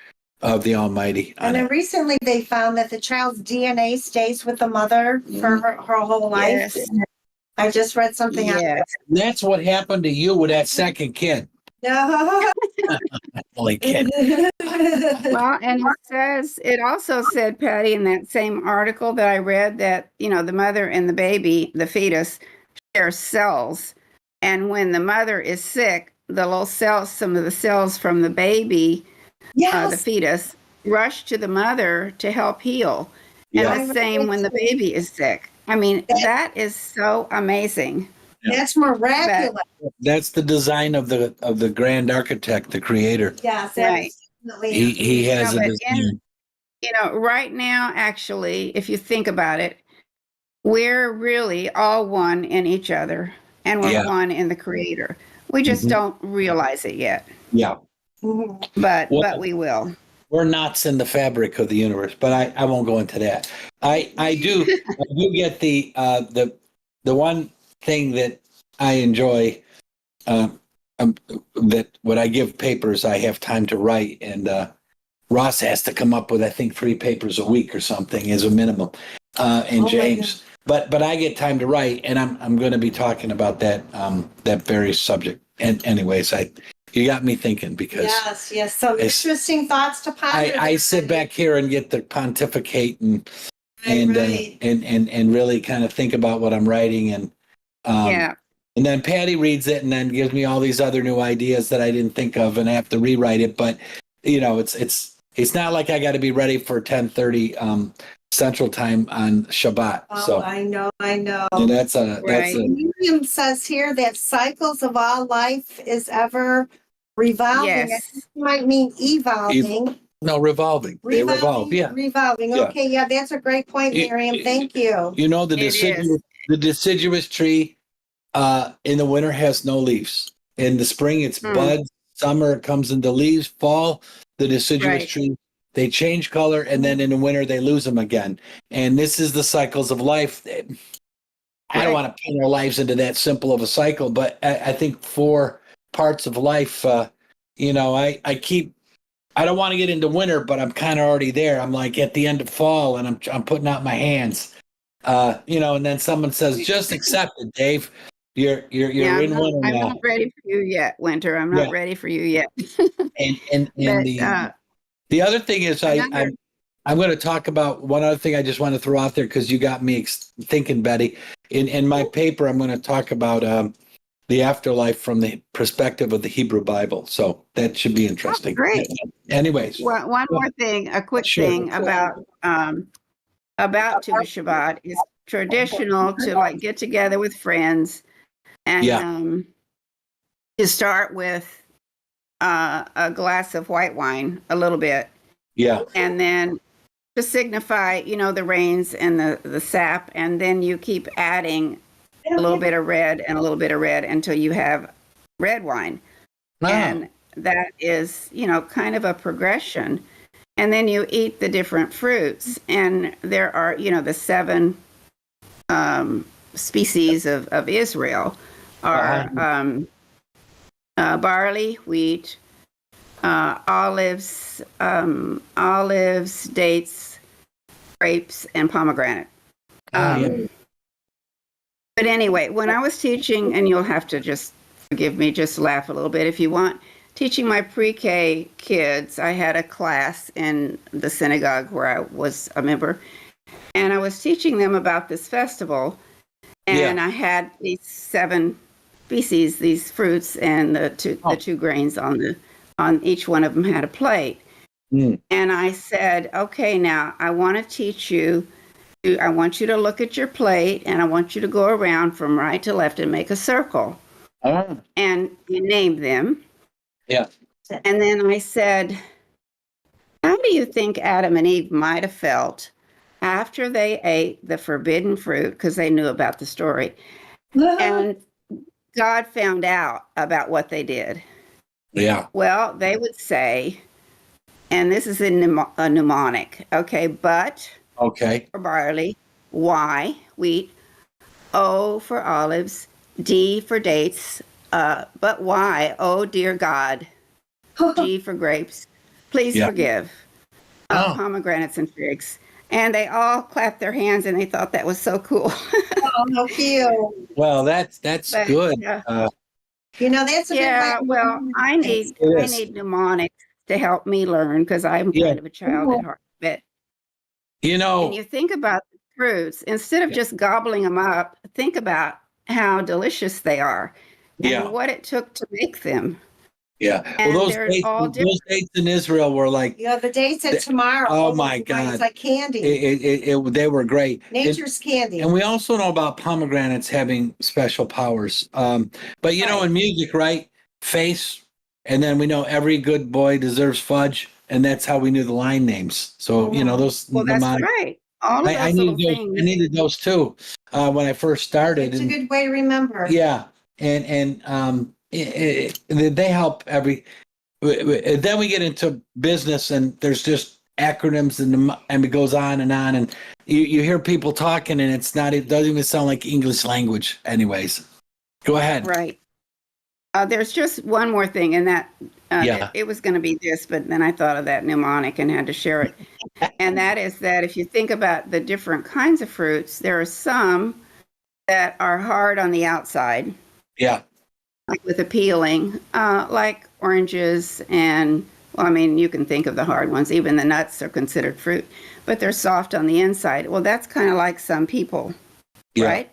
of the Almighty on And then it. recently they found that the child's DNA stays with the mother for her whole life. Yes. I just read something on Yes. That's what happened to you with that second kid. No. Only kid. Well, and it also said, Patty, in that same article that I read, that, the mother and the baby, the fetus, share cells. And when the mother is sick, the little cells, some of the cells from the baby, the Yes. fetus, rush to the mother to help heal. Yeah. And the same when the baby is sick. I mean, that is so amazing. That's miraculous. That's the design of the grand architect, the creator. Yes, Right. definitely. He has No, a but design. right now, actually, if you think about it, we're really all one in each other, and we're Yeah. one in the creator. We just Mhm. don't realize it yet, Yeah. Mhm. but Well, we will. we're knots in the fabric of the universe, but I won't go into that. I do get the one thing that I enjoy, that when I give papers, I have time to write, and Ross has to come up with, I think, 3 papers a week or something as a minimum, and Oh, James. But I get time to write, and I'm going to be talking about that very subject. And anyways, you got me thinking, because Yes. So interesting thoughts to ponder. I sit back here and get to pontificate and Right. and really kind of think about what I'm writing, and Yeah. and then Patty reads it and then gives me all these other new ideas that I didn't think of, and I have to rewrite it. But it's not like I got to be ready for 10:30 Central Time on Shabbat. Oh, So I know. and that's Right. Miriam says here that cycles of all life is ever revolving. I Yes. think it might mean evolving. no, revolving. They revolve. Yeah. Revolving. Yeah. Okay. Yeah, that's a great point, Miriam. Thank you. You know, It is. the deciduous tree in the winter has no leaves. In the spring, it's buds. Summer, it comes into leaves. Fall, the deciduous Right. tree, they change color, and then in the winter, they lose them again. And this is the cycles of life. I don't want to paint our lives into that simple of a cycle, but I think 4 parts of life, I don't want to get into winter, but I'm kind of already there. I'm like at the end of fall, and I'm putting out my hands, and then someone says, just accept it, Dave. You're in winter I'm now. not ready for you yet, Winter. I'm not ready for you yet. And But the other thing is, another- I'm going to talk about one other thing I just want to throw out there, because you got me thinking, Betty. In my paper, I'm going to talk about the afterlife from the perspective of the Hebrew Bible. So that should be interesting. great. Anyways, one more thing, a quick Sure. thing about Tu B'Shavat is traditional to like get together with friends and to start with a glass of white wine, a little bit, yeah, and then to signify, the rains and the sap, and then you keep adding a little bit of red and a little bit of red until you have red wine. Wow. And that is, kind of a progression. and then you eat the different fruits. And there are, the 7 species of Israel are barley, wheat, olives, dates, grapes, and pomegranate. But anyway, when I was teaching, and you'll have to just forgive me, just laugh a little bit if you want, teaching my pre-K kids, I had a class in the synagogue where I was a member, and I was teaching them about this festival, and I had these 7 species, these fruits, and the two grains on each one of them had a plate. And I said, okay, now I want to teach you. I want you to look at your plate, and I want you to go around from right to left and make a circle. And you name them. Yeah. And then I said, how do you think Adam and Eve might have felt after they ate the forbidden fruit, because they knew about the story, and God found out about what they did? Yeah. Well, they would say, and this is a mnemonic, okay, but for barley, Y, wheat, O for olives, D for dates, but why? Oh, dear God. G for grapes. Please forgive. Pomegranates and figs. And they all clapped their hands, and they thought that was so cool. Oh, how cute. Well, that's good. That's a good way. Well, I need mnemonics to help me learn, because I'm kind of a child at heart. But when you think about the fruits, instead of just gobbling them up, think about how delicious they are and what it took to make them. Yeah. And Well, those dates in Israel were like, The dates at tomorrow. oh my God. It's like candy. They were great. Nature's candy. And we also know about pomegranates having special powers. But in music, right? Face, and then we know every good boy deserves fudge, and that's how we knew the line names. So those. Well, that's right. All of those little things. I needed those too when I first started. It's a good way to remember. Yeah, and they help every. Then we get into business, and there's just acronyms, and it goes on, and you hear people talking, and it doesn't even sound like English language. Anyways, go ahead. Right. There's just one more thing, and that it was going to be this, but then I thought of that mnemonic and had to share it. And that is that if you think about the different kinds of fruits, there are some that are hard on the outside. Yeah. Like with the peeling, like oranges and, you can think of the hard ones. Even the nuts are considered fruit, but they're soft on the inside. Well, that's kind of like some people, right?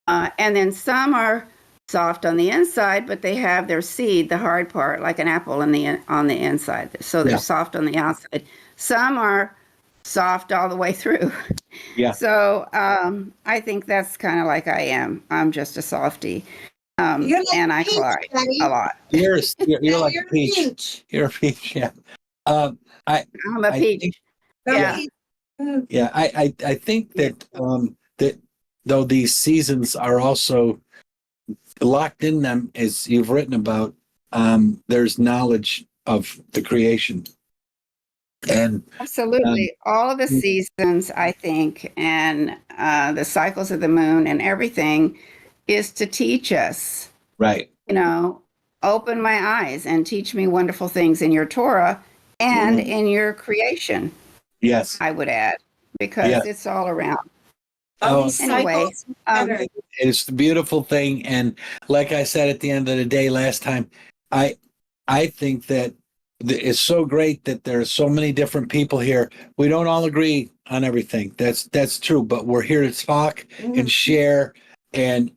And then some are soft on the inside, but they have their seed, the hard part, like an apple on the inside. So they're soft on the outside. Some are soft all the way through. Yeah. So I think that's kind of like I am. I'm just a softie. And I cry a lot. You're like a peach. You're a peach. Yeah. I'm a peach. Yeah. I think that that though these seasons are also locked in them, as you've written about, there's knowledge of the creation. And absolutely, all of the seasons, I think, and the cycles of the moon and everything is to teach us, right? Open my eyes and teach me wonderful things in your Torah and in your creation. Yes, I would add, because it's all around. Anyway, it's the beautiful thing, and like I said at the end of the day last time, I think that it's so great that there are so many different people here. We don't all agree on everything. That's true, but we're here to talk and share. And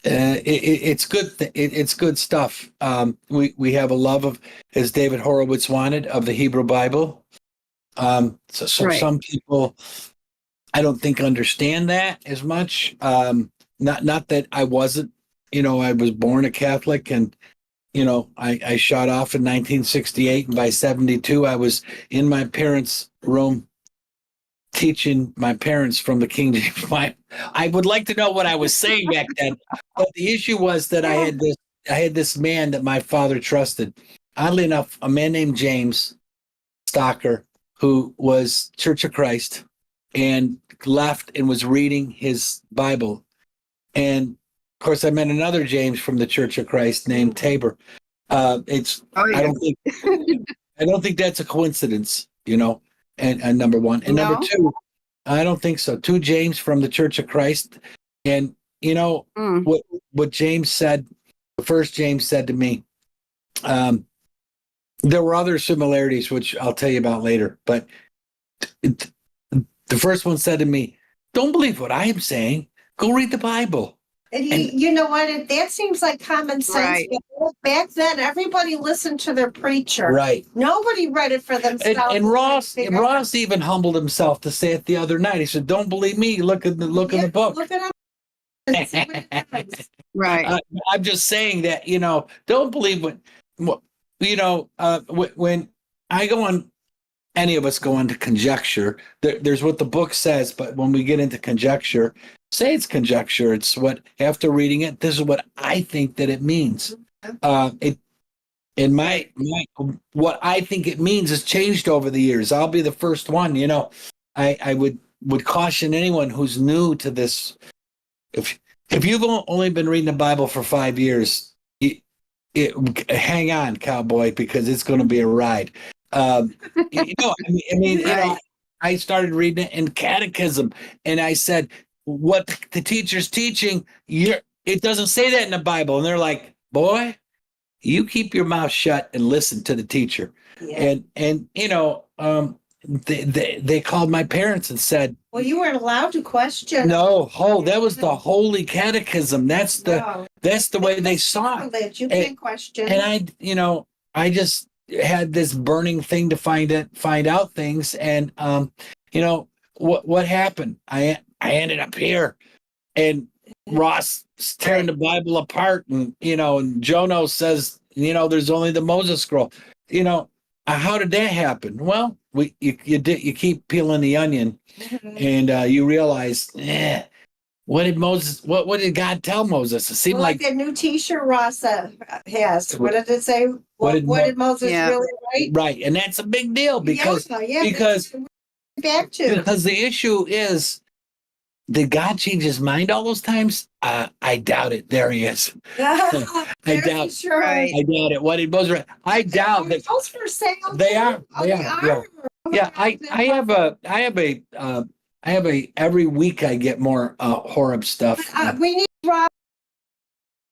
it's good. It's good stuff. We have a love of, as David Horowitz wanted, of the Hebrew Bible. So some people, I don't think, understand that as much. Not that I wasn't. I was born a Catholic, and I shot off in 1968, and by 72, I was in my parents' room teaching my parents from the King James Bible. I would like to know what I was saying back then. But the issue was that I had this man that my father trusted, oddly enough, a man named James Stocker, who was Church of Christ and left and was reading his Bible. And of course, I met another James from the Church of Christ named Tabor. It's Oh, I yeah. don't think that's a coincidence, you know. And number one, and number No? two, I don't think so. Two James from the Church of Christ, and you know Mm. what James said. The first James said to me. There were other similarities, which I'll tell you about later. But the first one said to me, "Don't believe what I am saying. Go read the Bible." And And- you know what? That seems like common sense. Right. But back then, everybody listened to their preacher. Right. Nobody read it for themselves. And Ross even humbled himself to say it the other night. He said, "Don't believe me. Look at the in the book." Look at and see what it says. Right. I'm just saying that, you know, don't believe what you know, when I go on, any of us go into conjecture, there's what the book says, but when we get into conjecture, say it's conjecture, it's what, after reading it, this is what I think that it means. It, in my, what I think it means has changed over the years. I'll be the first one, you know, I would caution anyone who's new to this. If you've only been reading the Bible for 5 years, hang on, cowboy, because it's going to be a ride. You know, you know, I started reading it in catechism, and I said, "What the teacher's teaching, it doesn't say that in the Bible." And they're like, "Boy, you keep your mouth shut and listen to the teacher." Yeah. And you know, they called my parents and said, Well, you weren't allowed to question. "No, that was the holy catechism. That's the way they saw it." That you can't question. And I just had this burning thing to find out things. And you know, what happened? I ended up here, and Ross is tearing the Bible apart, and you know, and Jono says, you know, there's only the Moses scroll. You know, how did that happen? Well, you keep peeling the onion, and you realize, what did God tell Moses? It seemed Well, like like that new T-shirt Ross has. What did it say? What did Moses Yeah. really write? right, and that's a big deal because Yeah, because that's what we're back to. because the issue is, did God change his mind all those times? I doubt it. There he is. I doubt. Sure. Right. I doubt it. What did Moses? I doubt that. Those for sale. They are. Oh, They are. Yeah. Oh my Yeah. God, I have a every week I get more Horeb stuff. we need Rob.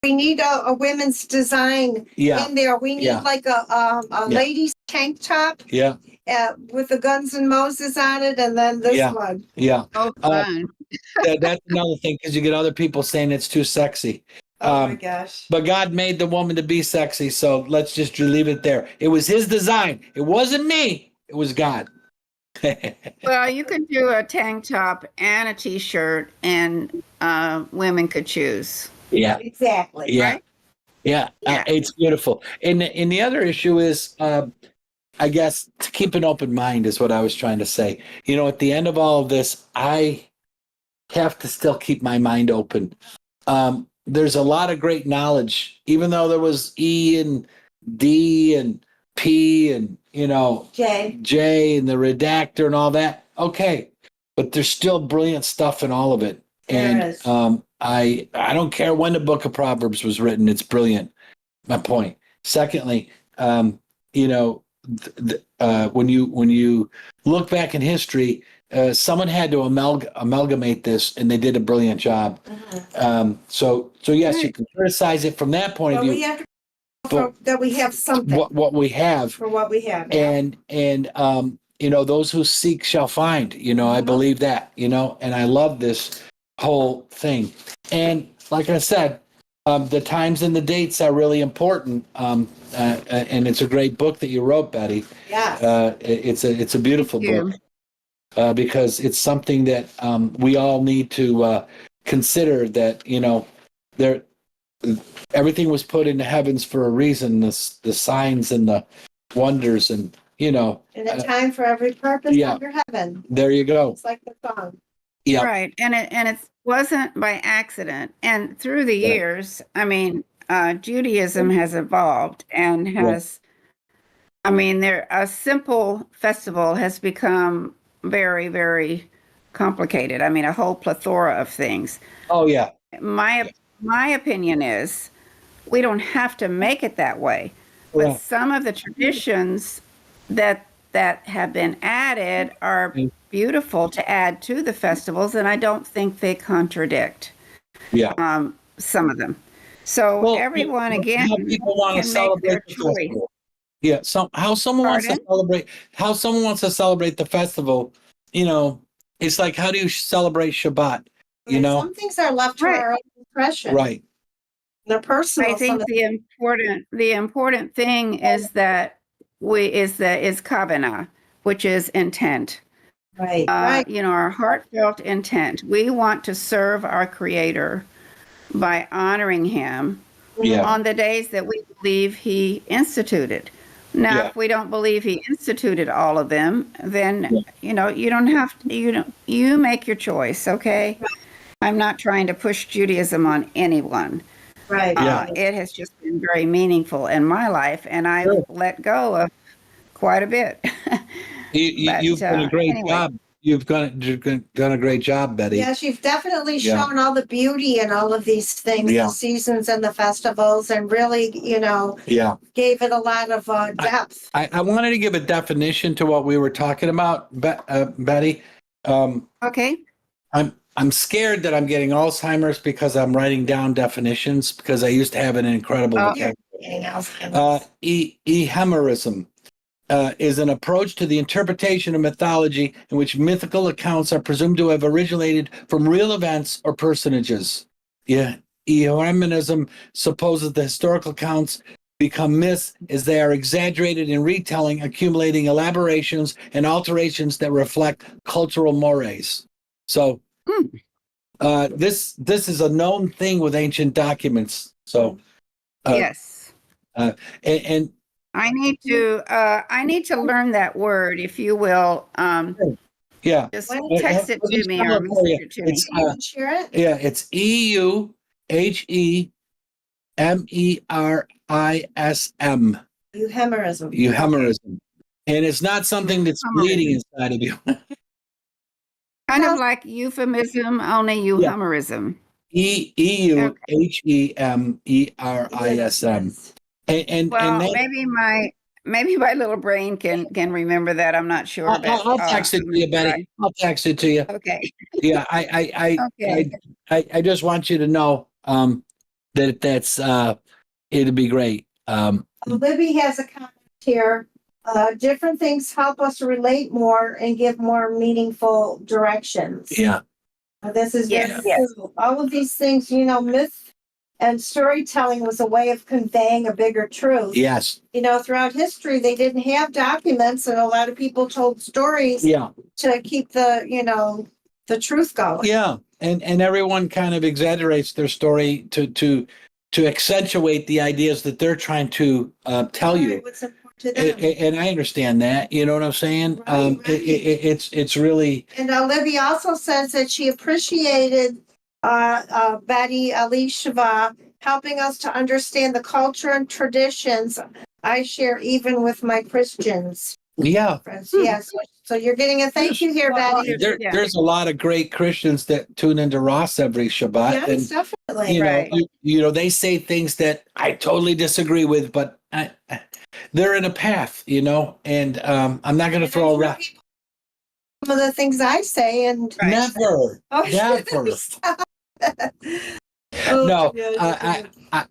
We need a women's design Yeah. in there. We need Yeah. like a ladies tank top Yeah. with the Guns and Moses on it, and then this Yeah. one. Yeah. Oh, fun. That's another thing, because you get other people saying it's too sexy. Oh my gosh. But God made the woman to be sexy, so let's just leave it there. It was His design. It wasn't me. It was God. Well, you could do a tank top and a t-shirt, and women could choose. Yeah. Exactly. Yeah. Right? Yeah. Yeah. It's beautiful. And the other issue is, I guess, to keep an open mind is what I was trying to say. You know, at the end of all of this, I have to still keep my mind open. There's a lot of great knowledge, even though there was E and D and P and, you know, J and the redactor and all that. Okay. But there's still brilliant stuff in all of it. There And is. I don't care when the book of Proverbs was written. It's brilliant. My point. Secondly, you know, when you look back in history, someone had to amalgamate this, and they did a brilliant job. So yes, you can criticize it from that point But of we view. have to that we have something What we have, for what we have. and you know, those who seek shall find. You know, I believe that. You know, and I love this whole thing. And like I said, the times and the dates are really important. And it's a great book that you wrote, Betty. Yeah. It's a beautiful Thank you. book, because it's something that we all need to consider. That, you know, everything was put in the heavens for a reason. The signs and the wonders, and you know, And a time for every purpose yeah. under heaven. there you go. It's like the song. Yeah. Right. And it wasn't by accident. And through the Right. years, I mean, Judaism has evolved and has I mean, a simple festival has become very, very complicated. I mean, a whole plethora of things. Oh yeah. My opinion is we don't have to make it that way, but Yeah. some of the traditions that have been added are beautiful to add to the festivals, and I don't think they contradict Yeah. some of them. So Well, everyone again how people want to can make celebrate their the choice. festival. Yeah. So how someone wants to Pardon? celebrate, the festival, it's like, how do you celebrate Shabbat? Right, some things are left to Right. our own discretion. Right. They're I personal. think the important thing is that is kavana, which is intent. Right. Right. Our heartfelt intent. We want to serve our Creator by honoring Him Yeah. on the days that we believe He instituted. Now, Yeah. if we don't believe He instituted all of them, then Yeah. you don't have to. You make your choice. Okay. I'm not trying to push Judaism on anyone. Right. Yeah. It has just been very meaningful in my life, and I've Sure. let go of quite a bit. You've But done a great anyway, job. You've done a great job, Betty. Yes, you've definitely Yeah. shown all the beauty in all of these things, Yeah. the seasons and the festivals, and really, Yeah. gave it a lot of depth. I wanted to give a definition to what we were talking about, Betty. okay. I'm scared that I'm getting Alzheimer's because I'm writing down definitions because I used to have an incredible vocabulary. Anything else? Ehemerism is an approach to the interpretation of mythology in which mythical accounts are presumed to have originated from real events or personages. Yeah, Ehemerism supposes the historical accounts become myths as they are exaggerated in retelling, accumulating elaborations and alterations that reflect cultural mores. So this is a known thing with ancient documents. So Yes. and I need to learn that word, if you will. yeah, Just When- text it to me or spell it for you. message it to me. It's Can you share it? yeah, it's Euhemerism. Euhemerism. Euhemerism, and it's not something that's bleeding inside of you. Kind of like euphemism, only euhemerism. Euhemerism. And Well, that, maybe my little brain can remember that. I'm not sure. I'll text it to you, Betty. I'll text it to you. Okay. Yeah, Okay. I just want you to know that's it'd be great. Libby has a comment here. Different things help us relate more and give more meaningful directions. Yeah, This is very Yes. true. All of these things, myth and storytelling was a way of conveying a bigger truth. yes, Throughout history, they didn't have documents, and a lot of people told stories yeah, to keep the truth going. yeah. And everyone kind of exaggerates their story to accentuate the ideas that they're trying to tell you. What's important to them. And I understand that. You know what I'm saying? Right. It's really. And Libby also says that she appreciated Betty Alisheva helping us to understand the culture and traditions I share even with my Christians Yeah, friends. Yes. So you're getting a thank you here, Betty. there's a lot of great Christians that tune into Ross every Shabbat, Yes, and definitely. Right. they say things that I totally disagree with, but they're in a path, and I'm not going to throw a rock. Some of the things I say and Right. Never, Oh, never. stop. No, yeah,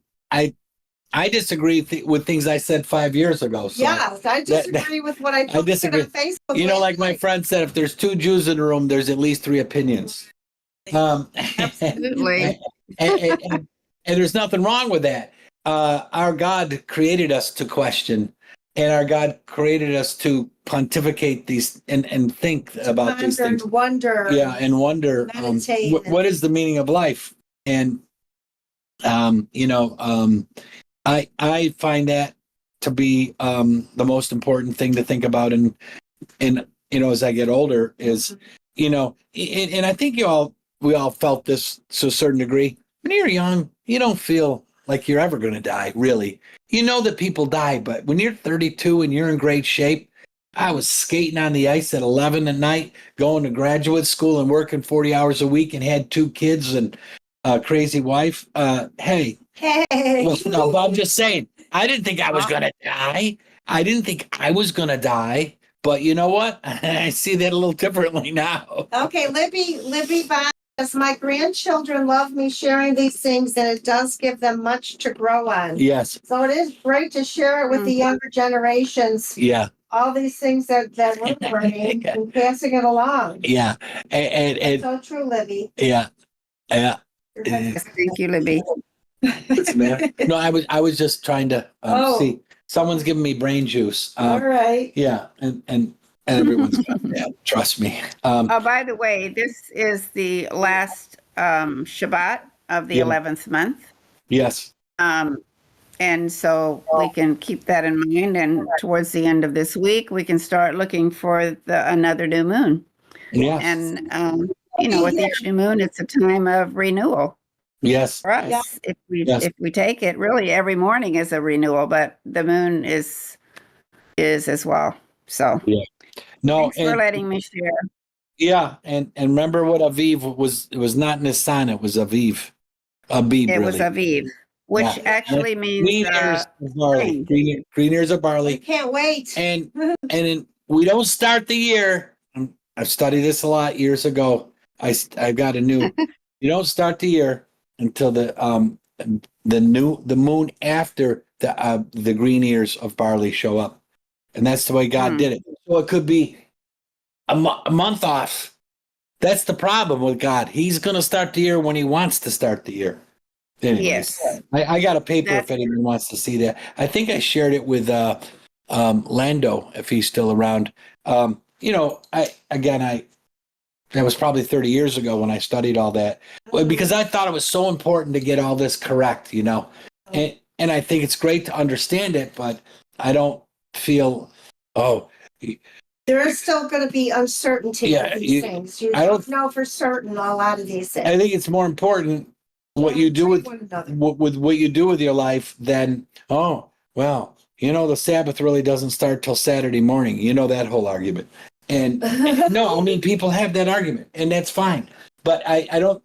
I disagree with things I said 5 years ago. So yes, I disagree with what I posted disagree. on Facebook. like my friend said, if there's two Jews in a room, there's at least three opinions. Absolutely. and there's nothing wrong with that. Our God created us to question, and our God created us to pontificate these and think about these things. And wonder. Yeah, and wonder Meditate. what is the meaning of life. And I find that to be the most important thing to think about, and as I get older is, and I think we all felt this to a certain degree. When you're young, you don't feel like you're ever going to die, really. You know that people die, but when you're 32 and you're in great shape, I was skating on the ice at 11 at night, going to graduate school and working 40 hours a week and had 2 kids and a crazy wife. Hey, well, no, but I'm just saying, I didn't think I was going to die. I didn't think I was going to die. But you know what? I see that a little differently now. Okay, Libby Bond says, my grandchildren love me sharing these things, and it does give them much to grow on. Yes. So it is great to share it with the younger generations. Yeah. All these things that we're learning and passing it along. Yeah. And So true, Libby. yeah. Yeah. Yes, thank you, Libby. What's the matter? No, I was just trying to see. Someone's giving me brain juice. All right. Yeah, and everyone's got that. Trust me. Oh, by the way, this is the last Shabbat of the 11th month. Yes. And so we can keep that in mind. And towards the end of this week, we can start looking for another new moon. Yes. And, with each new moon, it's a time of renewal. Yes. For us, if we take it, really every morning is a renewal, but the moon is as well. So yeah. No, thanks for letting me share. Yeah, and remember what Aviv was? It was not Nissan, it was Aviv. Abib, It really. was Aviv, which actually means green ears of barley. Green ears of barley. Can't wait. And we don't start the year. I've studied this a lot years ago. I got a new. You don't start the year until the moon after the green ears of barley show up, and that's the way God did it. So it could be a month off. That's the problem with God. He's going to start the year when he wants to start the year. Anyways, yes, I got a paper if anyone wants to see that. I think I shared it with Lando if he's still around. That was probably 30 years ago when I studied all that, because I thought it was so important to get all this correct, and I think it's great to understand it, but I don't feel, there is still going to be uncertainty with these things. You don't know for certain a lot of these things. I think it's more important what you do with what you do with your life than, the Sabbath really doesn't start till Saturday morning. That whole argument. And no, I mean, people have that argument, and that's fine. But I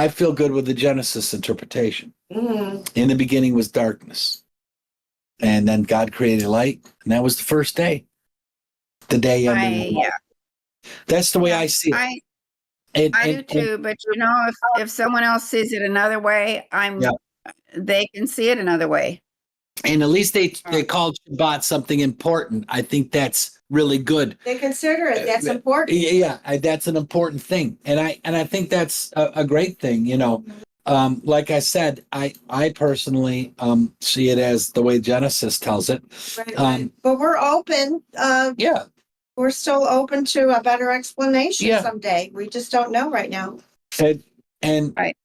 feel good with the Genesis interpretation. Mm-hmm. In the beginning was darkness. And then God created light, and that was the first day. The day ended. That's the way I see it. I do too, but if someone else sees it another way, they can see it another way. And at least they called Shabbat something important. I think that's really good. They consider it. That's important. Yeah, that's an important thing, and I think that's a great thing. Like I said, I personally see it as the way Genesis tells it. Right. But we're open. We're still open to a better explanation someday. We just don't know right now. And right.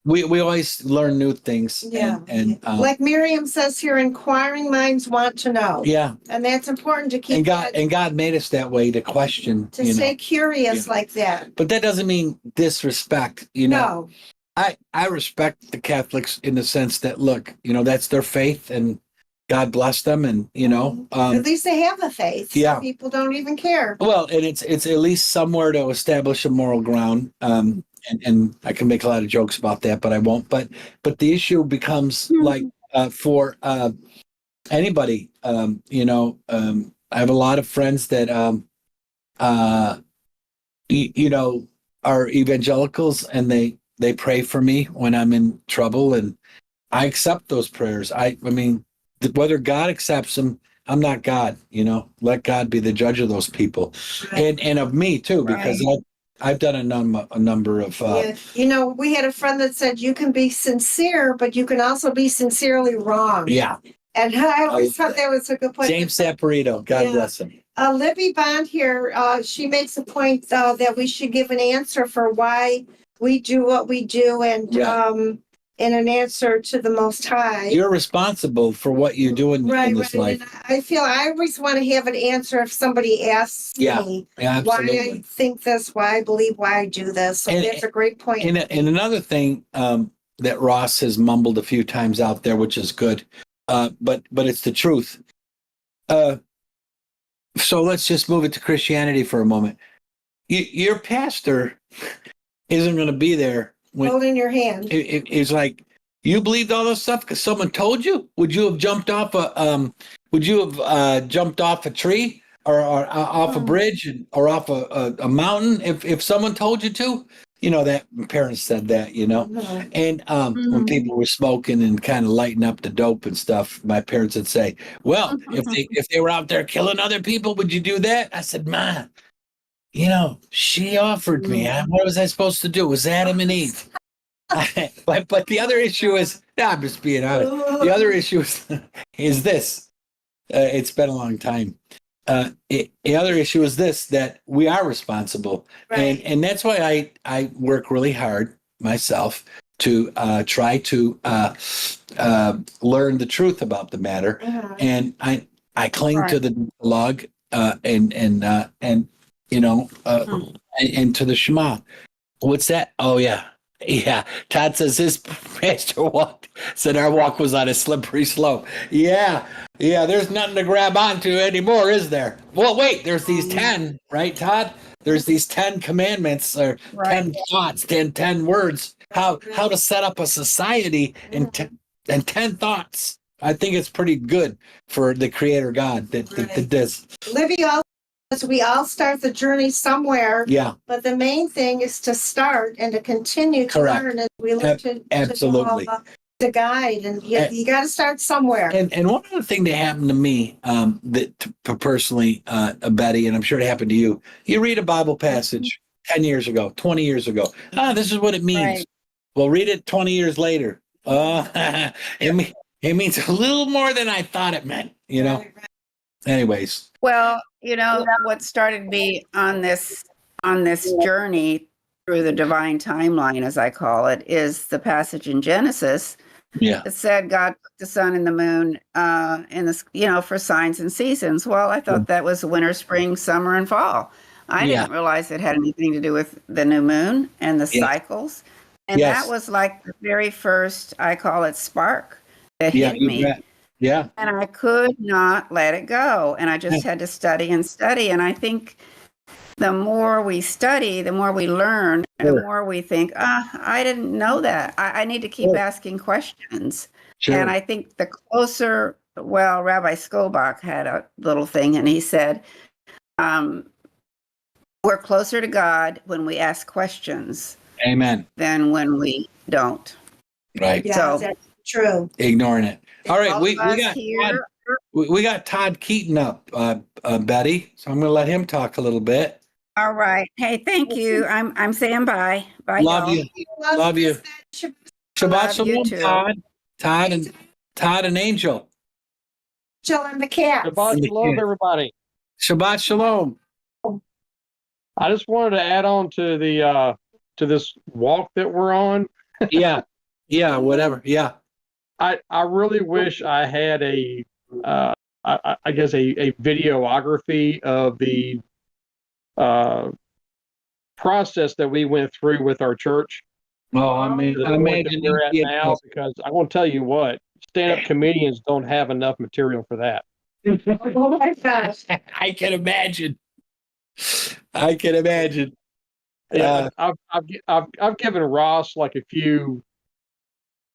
We always learn new things. Yeah. And like Miriam says here, inquiring minds want to know. Yeah. And that's important to keep. And God made us that way to question. To stay curious like that. But that doesn't mean disrespect. No. I respect the Catholics in the sense that, look, that's their faith, and God bless them, and at least they have a faith. Yeah. Some people don't even care. Well, and it's at least somewhere to establish a moral ground. And I can make a lot of jokes about that, but I won't. But the issue becomes like for anybody. I have a lot of friends that are evangelicals, and they pray for me when I'm in trouble, and I accept those prayers. I mean, whether God accepts them, I'm not God. Let God be the judge of those people, and of me too, because I've done a number of. We had a friend that said you can be sincere, but you can also be sincerely wrong. Yeah. And I always thought that was a good point. James Saporito, God bless him. Libby Bond here, she makes a point that we should give an answer for why we do what we do, and an answer to the Most High. You're responsible for what you do in this life. And I feel I always want to have an answer if somebody asks me why I think this, why I believe, why I do this. So that's a great point. And another thing, that Ross has mumbled a few times out there, which is good. But it's the truth. So let's just move it to Christianity for a moment. Your pastor isn't going to be there when Holding your hand. it's like, you believed all this stuff because someone told you. Would you have jumped off a tree or off a bridge or off a mountain if someone told you to? You know, that parents said that, you know. Mhm. And when people were smoking and kind of lighting up the dope and stuff, my parents would say, well, if they were out there killing other people, would you do that? I said, Ma, you know, she offered me. What was I supposed to do? It was Adam and Eve. But the other issue is, I'm just being honest. The other issue is this. It's been a long time. The other issue is this, that we are responsible. Right. And that's why I work really hard myself to try to learn the truth about the matter. And I cling to the log and you know, and to the Shema. What's that? Oh, yeah. Yeah. Todd says his pastor said our walk was on a slippery slope. Yeah. Yeah. There's nothing to grab onto anymore, is there? Well, wait, there's these 10, right, Todd? There's these 10 commandments or 10 thoughts, 10 words, how to set up a society and 10 thoughts. I think it's pretty good for the creator God that does. Livy also says we all start the journey somewhere. Yeah. But the main thing is to start and to continue to Correct. learn as we look to Absolutely. to guide. And you got to start somewhere. And one other thing that happened to me, personally, Betty, and I'm sure it happened to you. You read a Bible passage 10 years ago, 20 years ago. This is what it means. Right. Well, read it 20 years later. It means a little more than I thought it meant, you know? Anyways. Well, you know, what started me on this journey through the divine timeline, as I call it, is the passage in Genesis. Yeah. It said God put the sun and the moon in the, you know, for signs and seasons. Well, I thought that was winter, spring, summer, and fall. I didn't realize it had anything to do with the new moon and the cycles. And that was like the very first, I call it, spark that hit me. Bet. Yeah. And I could not let it go. And I just had to study and study. And I think the more we study, the more we learn, and the more we think, I didn't know that. I need to keep asking questions. Sure. And I think the closer, well, Rabbi Skobach had a little thing, and he said, we're closer to God when we ask questions. Amen. Than when we don't. Right. Yeah, So, that's true. Ignoring it. All right. We got here. we got Todd Keaton up, Betty. So I'm going to let him talk a little bit. All right. Hey, thank you. I'm saying bye. Bye. Love y'all. you. Love you. Shabbat Love you shalom, too. Todd and Angel. Jill and the cats. Shabbat shalom, everybody. Shabbat shalom. I just wanted to add on to the to this walk that we're on. Yeah. Whatever. Yeah. I really wish I had I guess a videography of the process that we went through with our church. Oh, I mean, The point that we're at now, because I want to tell you what, stand-up comedians don't have enough material for that. Oh my gosh. I can imagine. Yeah, I've given Ross like a few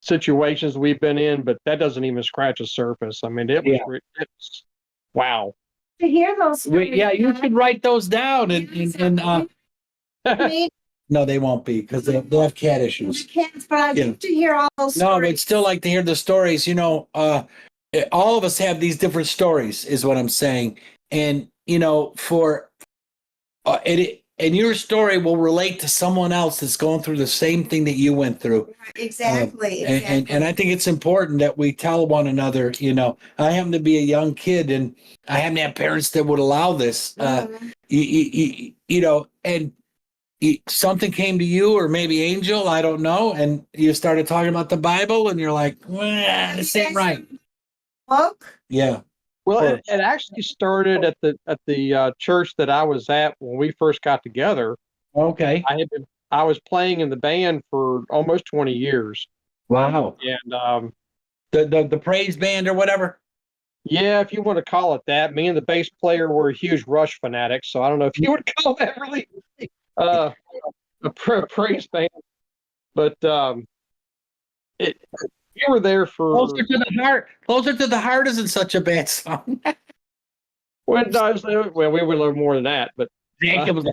situations we've been in, but that doesn't even scratch the surface. I mean, it's wow. To hear those stories. You should write those down and no, they won't be because they have cat issues. Cats, but I'd like to hear all those No, stories. I'd still like to hear the stories. You know, all of us have these different stories, is what I'm saying. And you know, for and your story will relate to someone else that's going through the same thing that you went through. Exactly. And I think it's important that we tell one another. You know, I happen to be a young kid, and I happen to have parents that would allow this. You know, and something came to you, or maybe Angel, I don't know, and you started talking about the Bible, and you're like, this ain't right. Book? Yeah. Well, it actually started at the church that I was at when we first got together. Okay. I was playing in the band for almost 20 years. Wow. And The praise band or whatever. yeah, if you want to call it that, me and the bass player were huge Rush fanatics, so I don't know if you would call that really uh, praise band, but it we were there for Closer to the heart. Closer to the heart isn't such a bad song. when I was there. Well, we were a little more than that, but Jacob's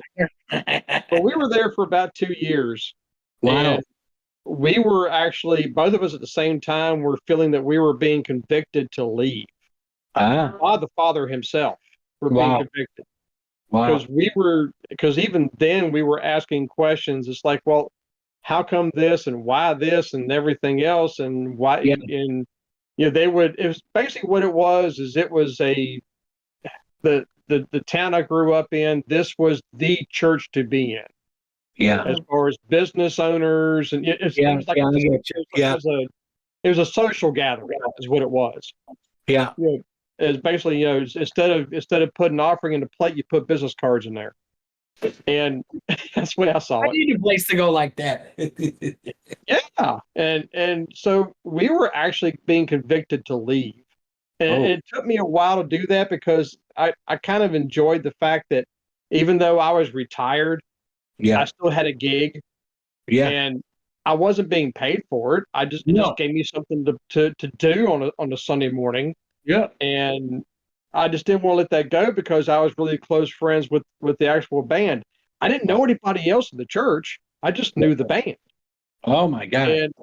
but we were there for about 2 years, Wow. and we were actually both of us at the same time were feeling that we were being convicted to leave Ah. by the Father himself. We're being Wow. convicted Wow. because even then we were asking questions. It's like, well, how come this and why this and everything else and why Yeah. and they would it was basically what it was is it was the town I grew up in, this was the church to be in Yeah. as far as business owners, and it Yeah. was like Yeah. I a, get you. it Yeah. was a it was a social gathering is what it was. Yeah. It's basically, instead of putting offering in a plate, you put business cards in there, and that's the way I saw I it. need a place to go like that. Yeah, and so we were actually being convicted to leave, and Oh. it took me a while to do that because I kind of enjoyed the fact that even though I was retired, I Yeah. still had a gig, Yeah. and I wasn't being paid for it. It just No. gave me something to do on a Sunday morning. Yeah. And I just didn't want to let that go because I was really close friends with the actual band. I didn't know anybody else in the church. I just knew the band. Oh my God. And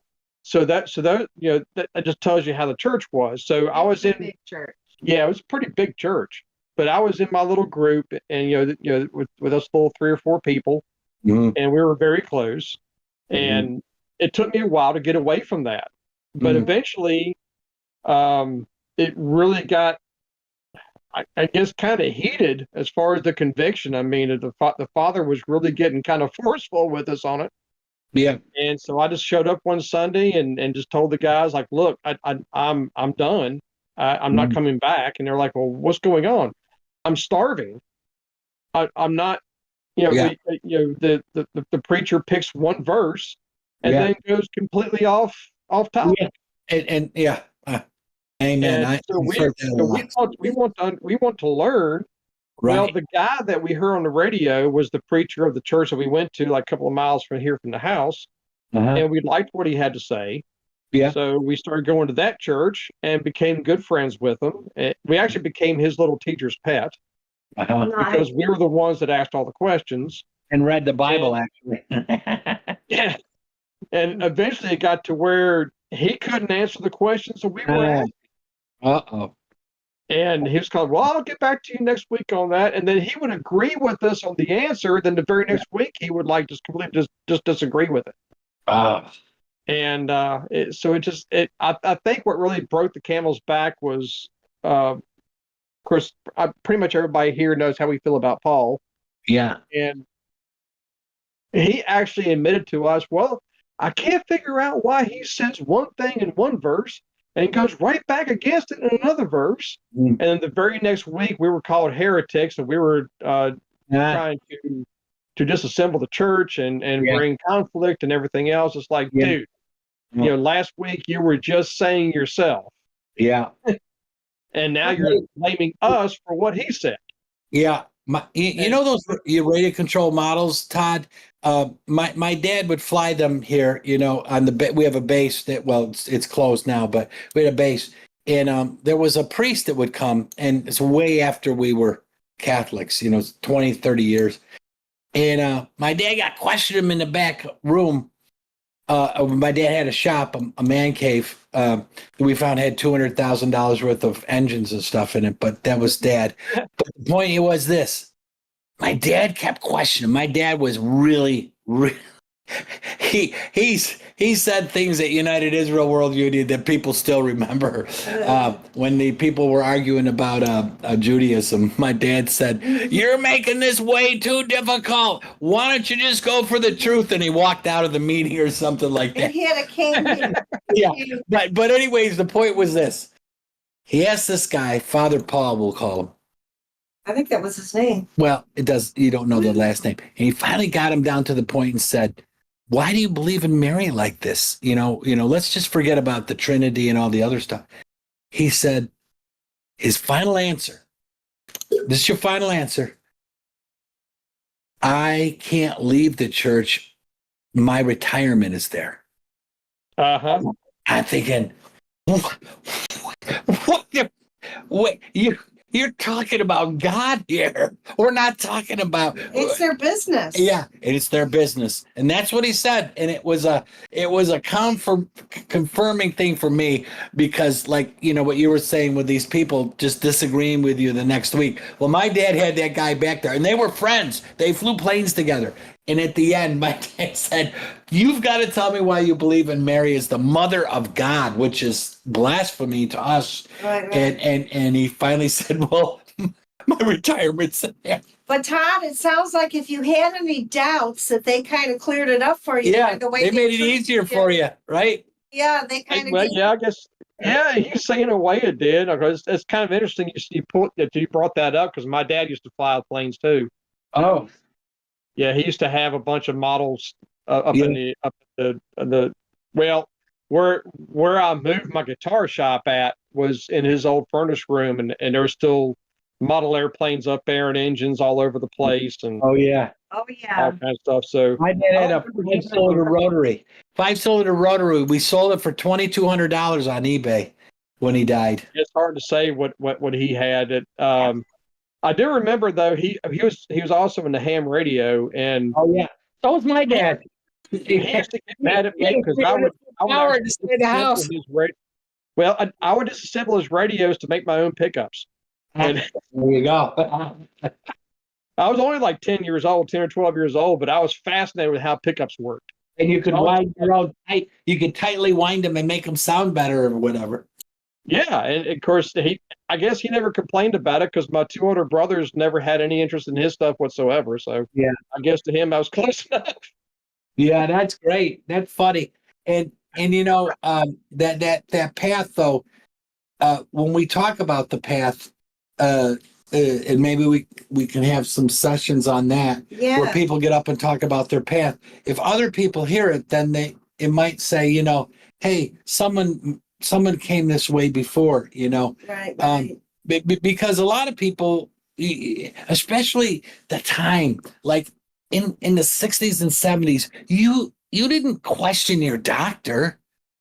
that just tells you how the church was. So I was in Big church. yeah, it was a pretty big church, but I was in my little group and with us little 3 or 4 people, Mhm. and we were very close. Mhm. And it took me a while to get away from that, but Mhm. eventually it really got I guess kind of heated as far as the conviction. I mean, the father was really getting kind of forceful with us on it, Yeah. and so I just showed up one Sunday and just told the guys like, "Look, I'm done. I'm not Mhm. coming back." And they're like, "Well, what's going on?" "I'm starving. I'm not." Yeah. The preacher picks one verse and Yeah. then goes completely off topic. Yeah. And yeah. Amen. And so I've heard that a lot. we want to learn. Well, Right. the guy that we heard on the radio was the preacher of the church that we went to, like a couple of miles from here from the house, Uh-huh. and we liked what he had to say. Yeah. So we started going to that church and became good friends with him. We actually became his little teacher's pet Uh-huh. because we were the ones that asked all the questions. And read the Bible, actually. Yeah. And eventually it got to where he couldn't answer the questions that we were asking. Uh-oh. And he was called, well, I'll get back to you next week on that. And then he would agree with us on the answer. Then the very next week, he would like just completely just disagree with it. And I think what really broke the camel's back was, of course, pretty much everybody here knows how we feel about Paul. Yeah. And he actually admitted to us, well, I can't figure out why he says one thing in one verse and goes right back against it in another verse. Mm. And then the very next week, we were called heretics, and we were trying to disassemble the church and bring conflict and everything else. It's like, dude, last week you were just saying yourself. Yeah. And now you're blaming us for what he said. Yeah. You know those radio control models, Todd? My dad would fly them here, on we have a base that, well, it's closed now, but we had a base. And there was a priest that would come, and it's way after we were Catholics, 20, 30 years. And my dad got questioned him in the back room. My dad had a shop, a man cave. We found had $200,000 worth of engines and stuff in it, but that was Dad. But the point was this: my dad kept questioning. My dad was really he said things at United Israel World Union that people still remember. When the people were arguing about Judaism, my dad said, "You're making this way too difficult. Why don't you just go for the truth?" And he walked out of the meeting or something like that. And he had a cane. Yeah, but anyways, the point was this: he asked this guy, Father Paul, we'll call him. I think that was his name. Well, it does. You don't know the last name. And he finally got him down to the point and said, why do you believe in Mary like this? Let's just forget about the Trinity and all the other stuff. He said, his final answer, this is your final answer. I can't leave the church. My retirement is there. Uh-huh. I'm thinking, what? Wait, you're talking about God here. We're not talking about. It's their business. Yeah, and it's their business, and that's what he said. And it was a confirming thing for me, because, like, what you were saying with these people just disagreeing with you the next week. Well, my dad had that guy back there, and they were friends. They flew planes together. And at the end, my dad said, "You've got to tell me why you believe in Mary as the mother of God," which is blasphemy to us. Right. And he finally said, "Well, my retirement's there." But Todd, it sounds like if you had any doubts, that they kind of cleared it up for you. Yeah, by the way they made it treated easier for you, right? Yeah, they kind of. Well, yeah, I guess. Yeah, you say in a way it did. Because it's kind of interesting you brought that up, because my dad used to fly planes too. Oh, Yeah, he used to have a bunch of models up Yeah. in the well, where I moved my guitar shop at was in his old furnace room, and there were still model airplanes up there and engines all over the place and oh yeah. Oh all yeah. kinds of stuff. So My dad had a I remember he said- five-cylinder rotary. Five-cylinder rotary. We sold it for $2,200 on eBay when he died. it's hard to say what he had. I do remember though he was also in the ham radio, and Oh yeah. So was my dad. he used to get mad at me because I would Power actually to stay in the house. disassemble his well, I would disassemble his radios to make my own pickups. And There you go. I was only like 10 years old, 10 or 12 years old, but I was fascinated with how pickups worked. And you could wind your own tight. You could tightly wind them and make them sound better or whatever. Yeah, and of course I guess he never complained about it because my two older brothers never had any interest in his stuff whatsoever. So Yeah. I guess to him I was close enough. Yeah, that's great. That's funny. And that path though, when we talk about the path, and maybe we can have some sessions on that where Yeah. people get up and talk about their path. If other people hear it, then it might say, hey, someone came this way before, Right. because a lot of people, especially the time, like in the 60s and 70s, you didn't question your doctor.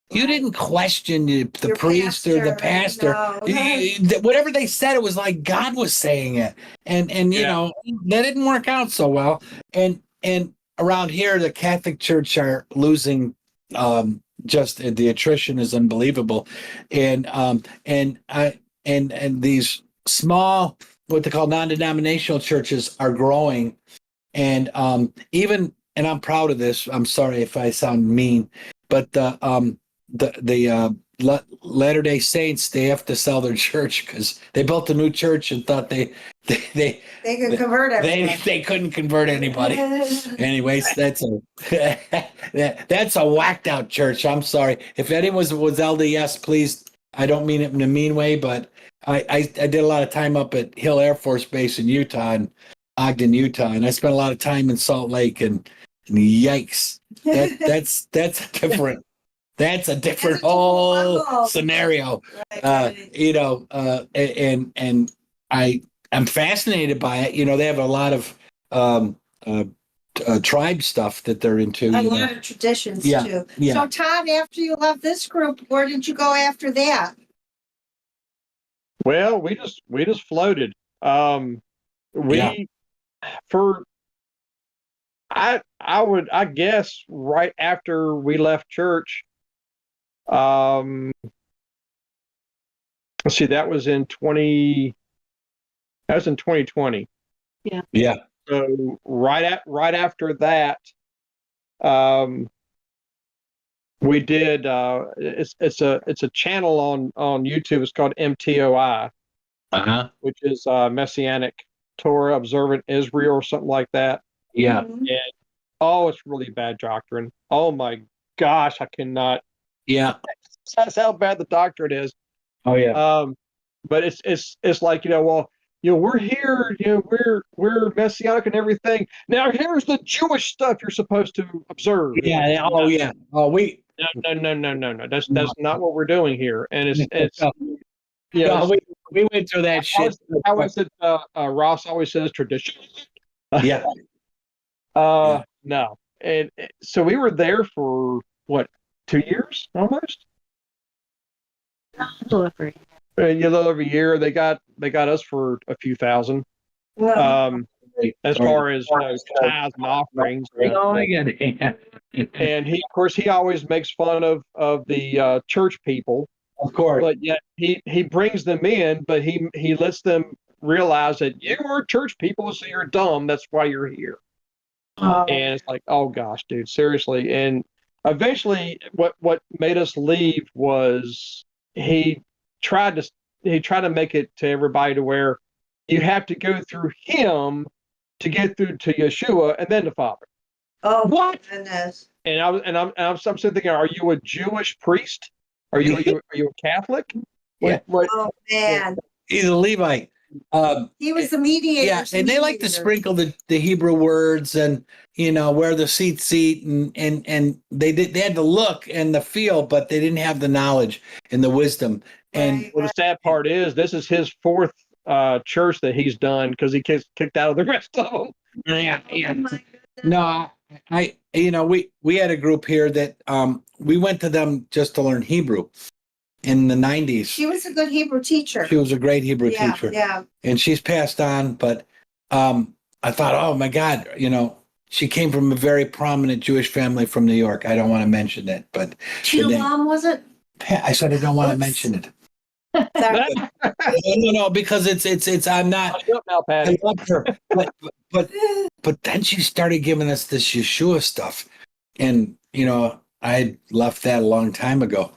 You didn't question the Your priest or the pastor, pastor. Whatever they said, it was like God was saying it. And Yeah. that didn't work out so well. And around here, the Catholic Church are losing, just the attrition is unbelievable. And these small, what they call non-denominational churches are growing. And and I'm proud of this. I'm sorry if I sound mean, but the Latter-day Saints, they have to sell their church because they built a new church and thought they could convert everyone. they couldn't convert anybody. Anyways, that's a whacked out church. I'm sorry if anyone was LDS. Please, I don't mean it in a mean way, but I did a lot of time up at Hill Air Force Base in Utah and Ogden, Utah, and I spent a lot of time in Salt Lake, and yikes, that's different. That's a different whole scenario. And I'm fascinated by it. They have a lot of tribe stuff that they're into. A lot of traditions too. Yeah. So Todd, after you left this group, where did you go after that? Well, we just floated. I guess right after we left church, let's see, that was in 2020. Yeah. So right after that, we did it's a channel on YouTube. It's called MTOI, which is Messianic Torah Observant Israel or something like that. Yeah. Mhm. And it's really bad doctrine. Oh my gosh, I cannot. Yeah. That's how bad the doctrine is. Oh yeah. But it's like, well, we're here, we're messianic and everything. Now here's the Jewish stuff you're supposed to observe. Yeah. Oh, yeah. Oh, No. That's not what we're doing here. And it's No, we went through that shit. How is it? Ross always says tradition. Yeah. No. And so we were there for what, 2 years almost? Delivery. A little over a year. They got us for a few thousand. No. As far as tithes and offerings. And he, of course, he always makes fun of the church people. Of course. But yet he brings them in, but he lets them realize that you are church people, so you're dumb. That's why you're here. And it's like, oh gosh, dude, seriously. And eventually, what made us leave was he tried to make it to everybody to where you have to go through him to get through to Yeshua and then the Father. Oh, What? goodness. And I'm sitting thinking, are you a Jewish priest? Are you a Catholic? Yeah. Oh, man. He's a Levite. He was the mediator. Yeah, and they like to sprinkle the Hebrew words and where the seats and they had the look and the feel, but they didn't have the knowledge and the wisdom. And Right. well, the sad part is this is his fourth church that he's done because he gets kicked out of the rest of them. yeah. Oh, my goodness. No, we had a group here that we went to them just to learn Hebrew in the 90s. She was a good Hebrew teacher. She was a great Hebrew teacher. Yeah. And she's passed on, but I thought, oh my God, she came from a very prominent Jewish family from New York. I don't want to mention it, but Shalom, was it? I said I don't want to mention it. Sorry. No, because it's I'm not. I love her, but then she started giving us this Yeshua stuff, and I left that a long time ago,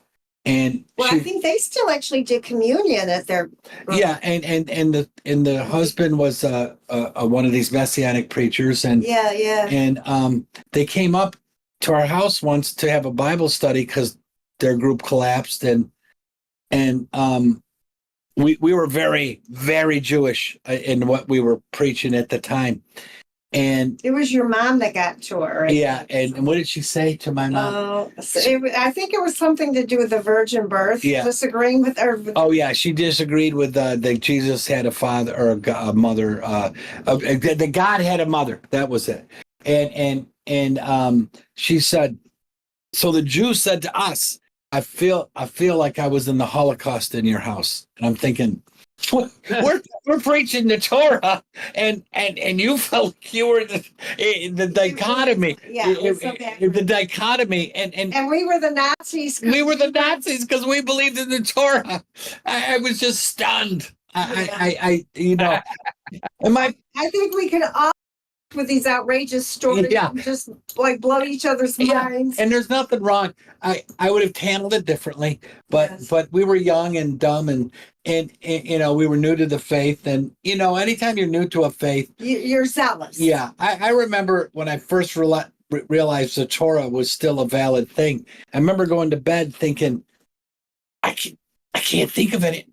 and Well, I think they still actually did communion at their. yeah, and the husband was one of these messianic preachers, and Yeah. and they came up to our house once to have a Bible study because their group collapsed, and we were very, very Jewish in what we were preaching at the time. And It was your mom that got to her. Right? yeah, and what did she say to my mom? I think it was something to do with the virgin birth. Yeah. Disagreeing with her. Oh yeah, she disagreed with that Jesus had a father or a mother. The God had a mother. That was it. And she said, so the Jews said to us, I feel like I was in the Holocaust in your house. And I'm thinking, we're preaching the Torah, and you felt like you were the dichotomy. Yeah, it was so bad. The dichotomy, and we were the Nazis. we were the Nazis because we believed in the Torah. I was just stunned. I think we can all with these outrageous stories, just like blow each other's minds. And there's nothing wrong. I would have handled it differently, but we were young and dumb, and we were new to the faith, and anytime you're new to a faith, you're zealous. Yeah, I remember when I first realized the Torah was still a valid thing. I remember going to bed thinking, I can't think of any.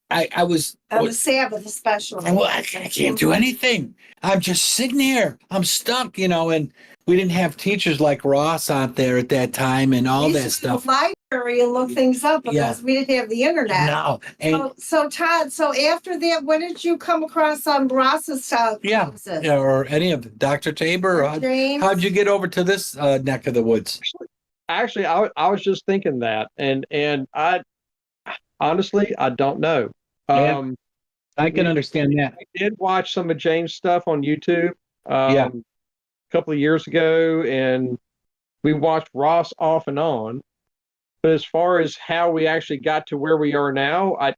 I was on the Sabbath, especially. Well, I can't do anything. I'm just sitting here. I'm stuck, and we didn't have teachers like Ross out there at that time and all that stuff. Library and look things up because we didn't have the internet. No. And so Todd, after that, when did you come across Ross's stuff? Yeah, or any of Dr. Tabor? How'd you get over to this neck of the woods? Actually, I was just thinking that, and I honestly I don't know. I can understand that. I did watch some of James' stuff on YouTube a couple of years ago, and we watched Ross off and on. But as far as how we actually got to where we are now, I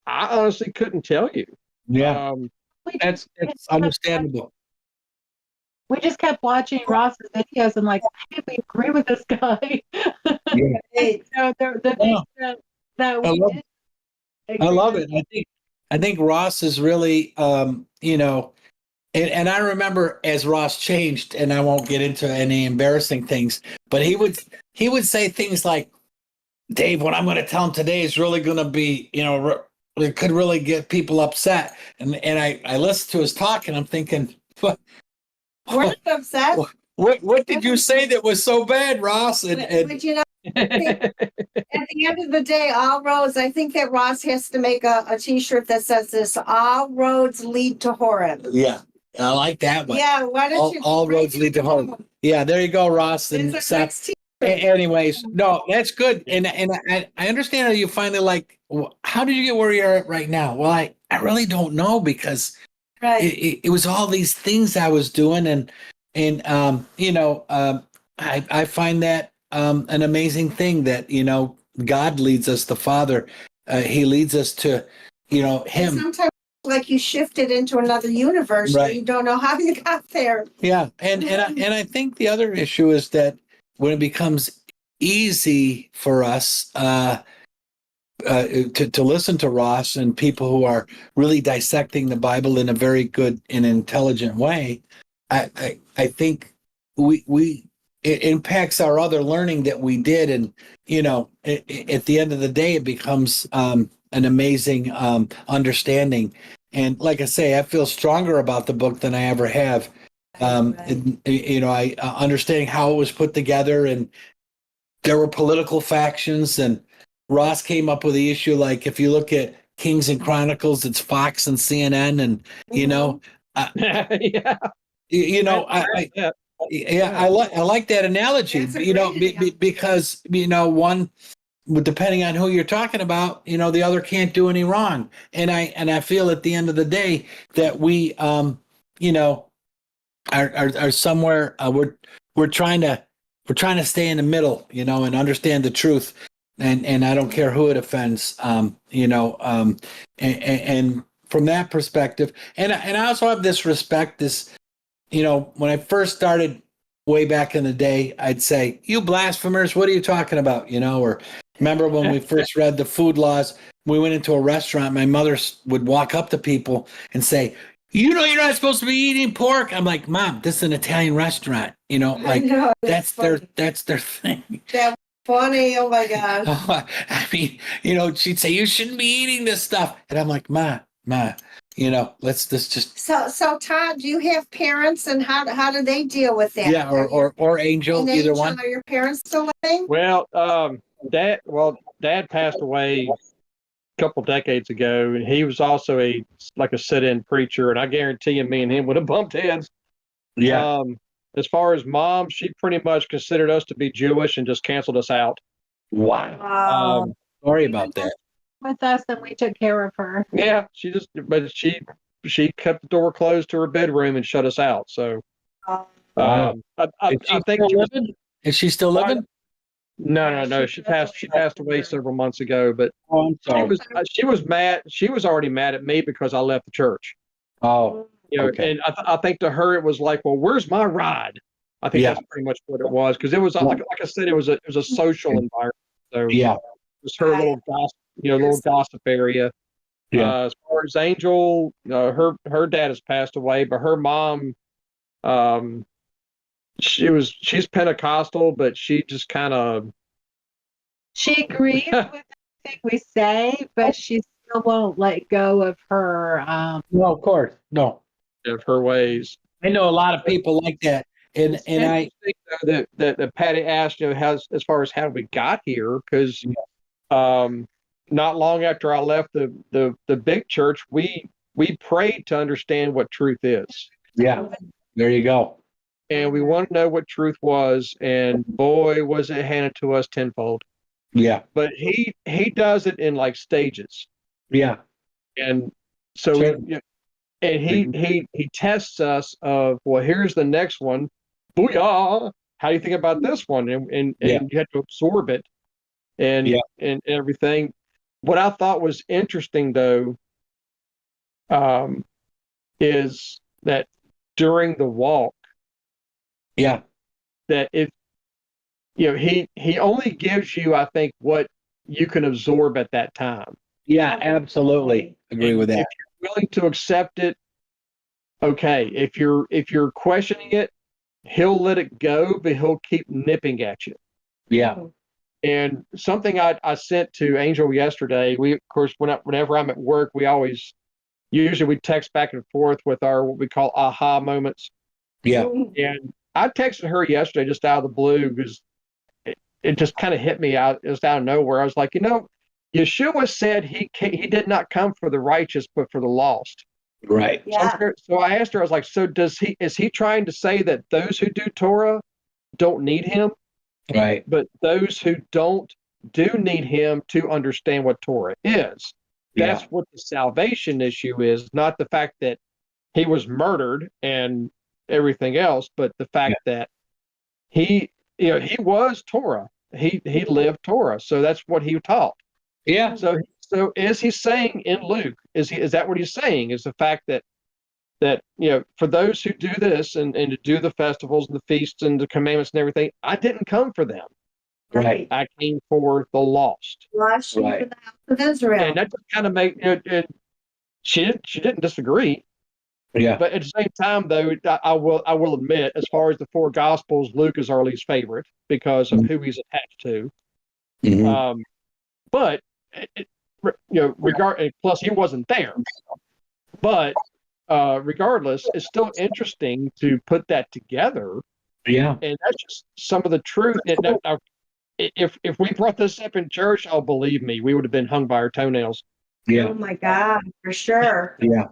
honestly couldn't tell you. Yeah, it's understandable. We just kept watching Ross's videos and like, why did we agree with this guy? Yeah. The things that we did. I love it. I think Ross is really, and I remember as Ross changed, and I won't get into any embarrassing things, but he would say things like, Dave, what I'm going to tell him today is really going to be, it could really get people upset. And I listened to his talk, and I'm thinking, We're not upset. what did you say that was so bad, Ross? But you know, at the end of the day, all roads, I think that Ross has to make a t-shirt that says this, all roads lead to Horeb. Yeah, I like that one. Yeah, why don't you? All roads lead to Horeb. Yeah, there you go, Ross. And It's a nice t-shirt. anyways, no, that's good. And I understand how you finally like, how did you get where you're at right now? Well, I really don't know, because Right. it was all these things I was doing, and I find that an amazing thing that, God leads us, the Father, he leads us to, And him. sometimes like you shifted into another universe, Right. and you don't know how you got there. Yeah. And I think the other issue is that when it becomes easy for us, to listen to Ross and people who are really dissecting the Bible in a very good and intelligent way, I think it impacts our other learning that we did, and at the end of the day, it becomes an amazing understanding. And like I say, I feel stronger about the book than I ever have. I understanding how it was put together, and there were political factions, and Ross came up with the issue, like if you look at Kings and Chronicles, it's Fox and CNN, and Yeah. I like that analogy. That's a great analogy. Because one, depending on who you're talking about, the other can't do any wrong, and I feel at the end of the day that we are somewhere, we're trying to stay in the middle, and understand the truth. And I don't care who it offends, and from that perspective, and I also have this respect, when I first started way back in the day, I'd say, "You blasphemers, what are you talking about?" Or remember when we first read the food laws, we went into a restaurant, my mother would walk up to people and say, "You're not supposed to be eating pork." I'm like, "Mom, this is an Italian restaurant." Like, that's their thing. That's funny. Oh my God. I mean, she'd say, "You shouldn't be eating this stuff," and I'm like, "Ma, let's just." So Todd, do you have parents, and how do they deal with that? Yeah, or Angel, And either Angel, one. are your parents still living? Well, Dad passed away a couple decades ago, and he was also a sit-in preacher, and I guarantee you, me and him would have bumped heads. Yeah. As far as Mom, she pretty much considered us to be Jewish and just canceled us out. Wow. Sorry about that. With us, and we took care of her. Yeah, she kept the door closed to her bedroom and shut us out. So, Wow. I think she was, Is she still living? no. She passed away several months ago. But I'm sorry. she was mad. She was already mad at me because I left the church. Oh, okay. And I think to her it was like, well, where's my ride? I think that's pretty much what it was, because it was like I said, it was a social environment. So Yeah. it was her little gossip area. Yeah. As far as Angel, her dad has passed away, but her mom, she's Pentecostal, but she just kind of She agrees with everything we say, but she still won't let go of her. No, of course. No. of her ways. I know a lot of people like that. And I think that Patty asked, as far as how we got here, because not long after I left the big church, we prayed to understand what truth is. Yeah, there you go. And we wanted to know what truth was, and boy, was it handed to us tenfold. Yeah. But he does it in like stages. Yeah. And so Sure. he tests us of, well, here's the next one. Booyah! How do you think about this one? And you have to absorb it and everything. What I thought was interesting, though, is that during the walk, that he only gives you, I think, what you can absorb at that time. Yeah, absolutely agree with that. If you're willing to accept it, okay. If you're questioning it, he'll let it go, but he'll keep nipping at you. Yeah. And something I sent to Angel yesterday, we, of course, whenever I'm at work, usually we text back and forth with our, what we call aha moments. Yeah. And I texted her yesterday just out of the blue because it just kind of hit me out, just out of nowhere. I was like, Yeshua said he did not come for the righteous, but for the lost. Right. Yeah. So I asked her, I was like, so is he trying to say that those who do Torah don't need him, Right. but those who don't do need him to understand what Torah is? That's Yeah. what the salvation issue is, not the fact that he was murdered and everything else, but the fact that he was Torah. He lived Torah. So that's what he taught. Yeah. So is he saying in Luke, is that what he's saying? Is the fact that for those who do this and to do the festivals and the feasts and the commandments and everything, I didn't come for them. Right. I came for the lost. Lost sheep Right. of the house of Israel. And that just kind of made she didn't disagree. Yeah. But at the same time, though, I will admit, as far as the four Gospels, Luke is our least favorite because of who he's attached to. Mhm. But plus he wasn't there. But regardless, it's still interesting to put that together, Yeah. and that's just some of the truth. If we brought this up in church, oh, believe me, we would have been hung by our toenails. Yeah. Oh my God, for sure. Yeah.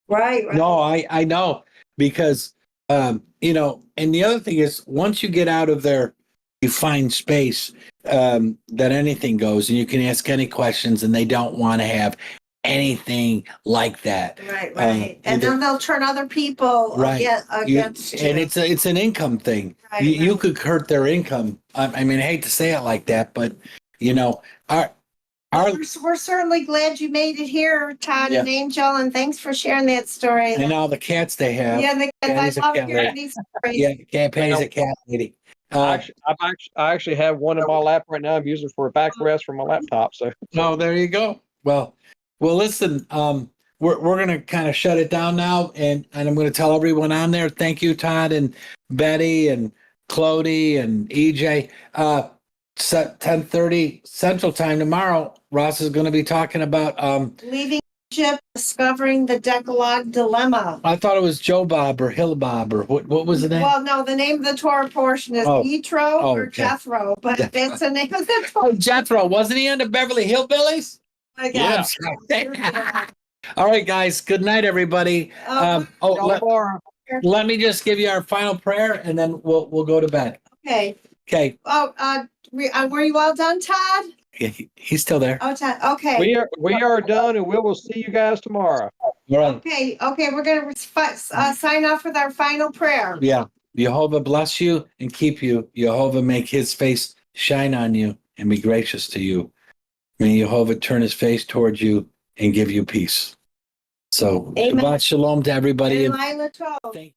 Right. No, I know because and the other thing is once you get out of there, you find space that anything goes, and you can ask any questions, and they don't want to have anything like that. Right. And then they'll turn other people Right. against you. And it's an income thing. Right, You could hurt their income. I mean, I hate to say it like that, but We're certainly glad you made it here, Todd and Angel, and thanks for sharing that story. and all the cats they have. Yeah, the Patty's kids, a I love cat hearing lady. these stories. Yeah, Patty's a cat lady. I actually have one in my lap right now. I'm using it for a backrest for my laptop. So There you go. Well, listen, we're gonna kind of shut it down now, and I'm gonna tell everyone on there. Thank you, Todd and Betty and Clody and EJ. 10:30 Central Time tomorrow. Ross is going to be talking about. Leaving Egypt, discovering the Decalogue dilemma. I thought it was Joe Bob or Hill Bob or what was the name? Well, no, the name of the Torah portion is Yitro or okay. Jethro, but that's the name of the Torah. Oh, Jethro, wasn't he on the Beverly Hillbillies? Oh my God. Yeah. All right, guys. Good night, everybody. Let me just give you our final prayer, and then we'll go to bed. Okay. Okay. Were you all done, Todd? Yeah, he's still there. Oh, Todd. Okay. we are done, and we will see you guys tomorrow. All right. Okay. We're going to sign off with our final prayer. Yeah. Jehovah bless you and keep you. Jehovah make his face shine on you and be gracious to you. May Jehovah turn his face towards you and give you peace. So, Amen. Shabbat shalom to everybody. And Lila Tov. Thank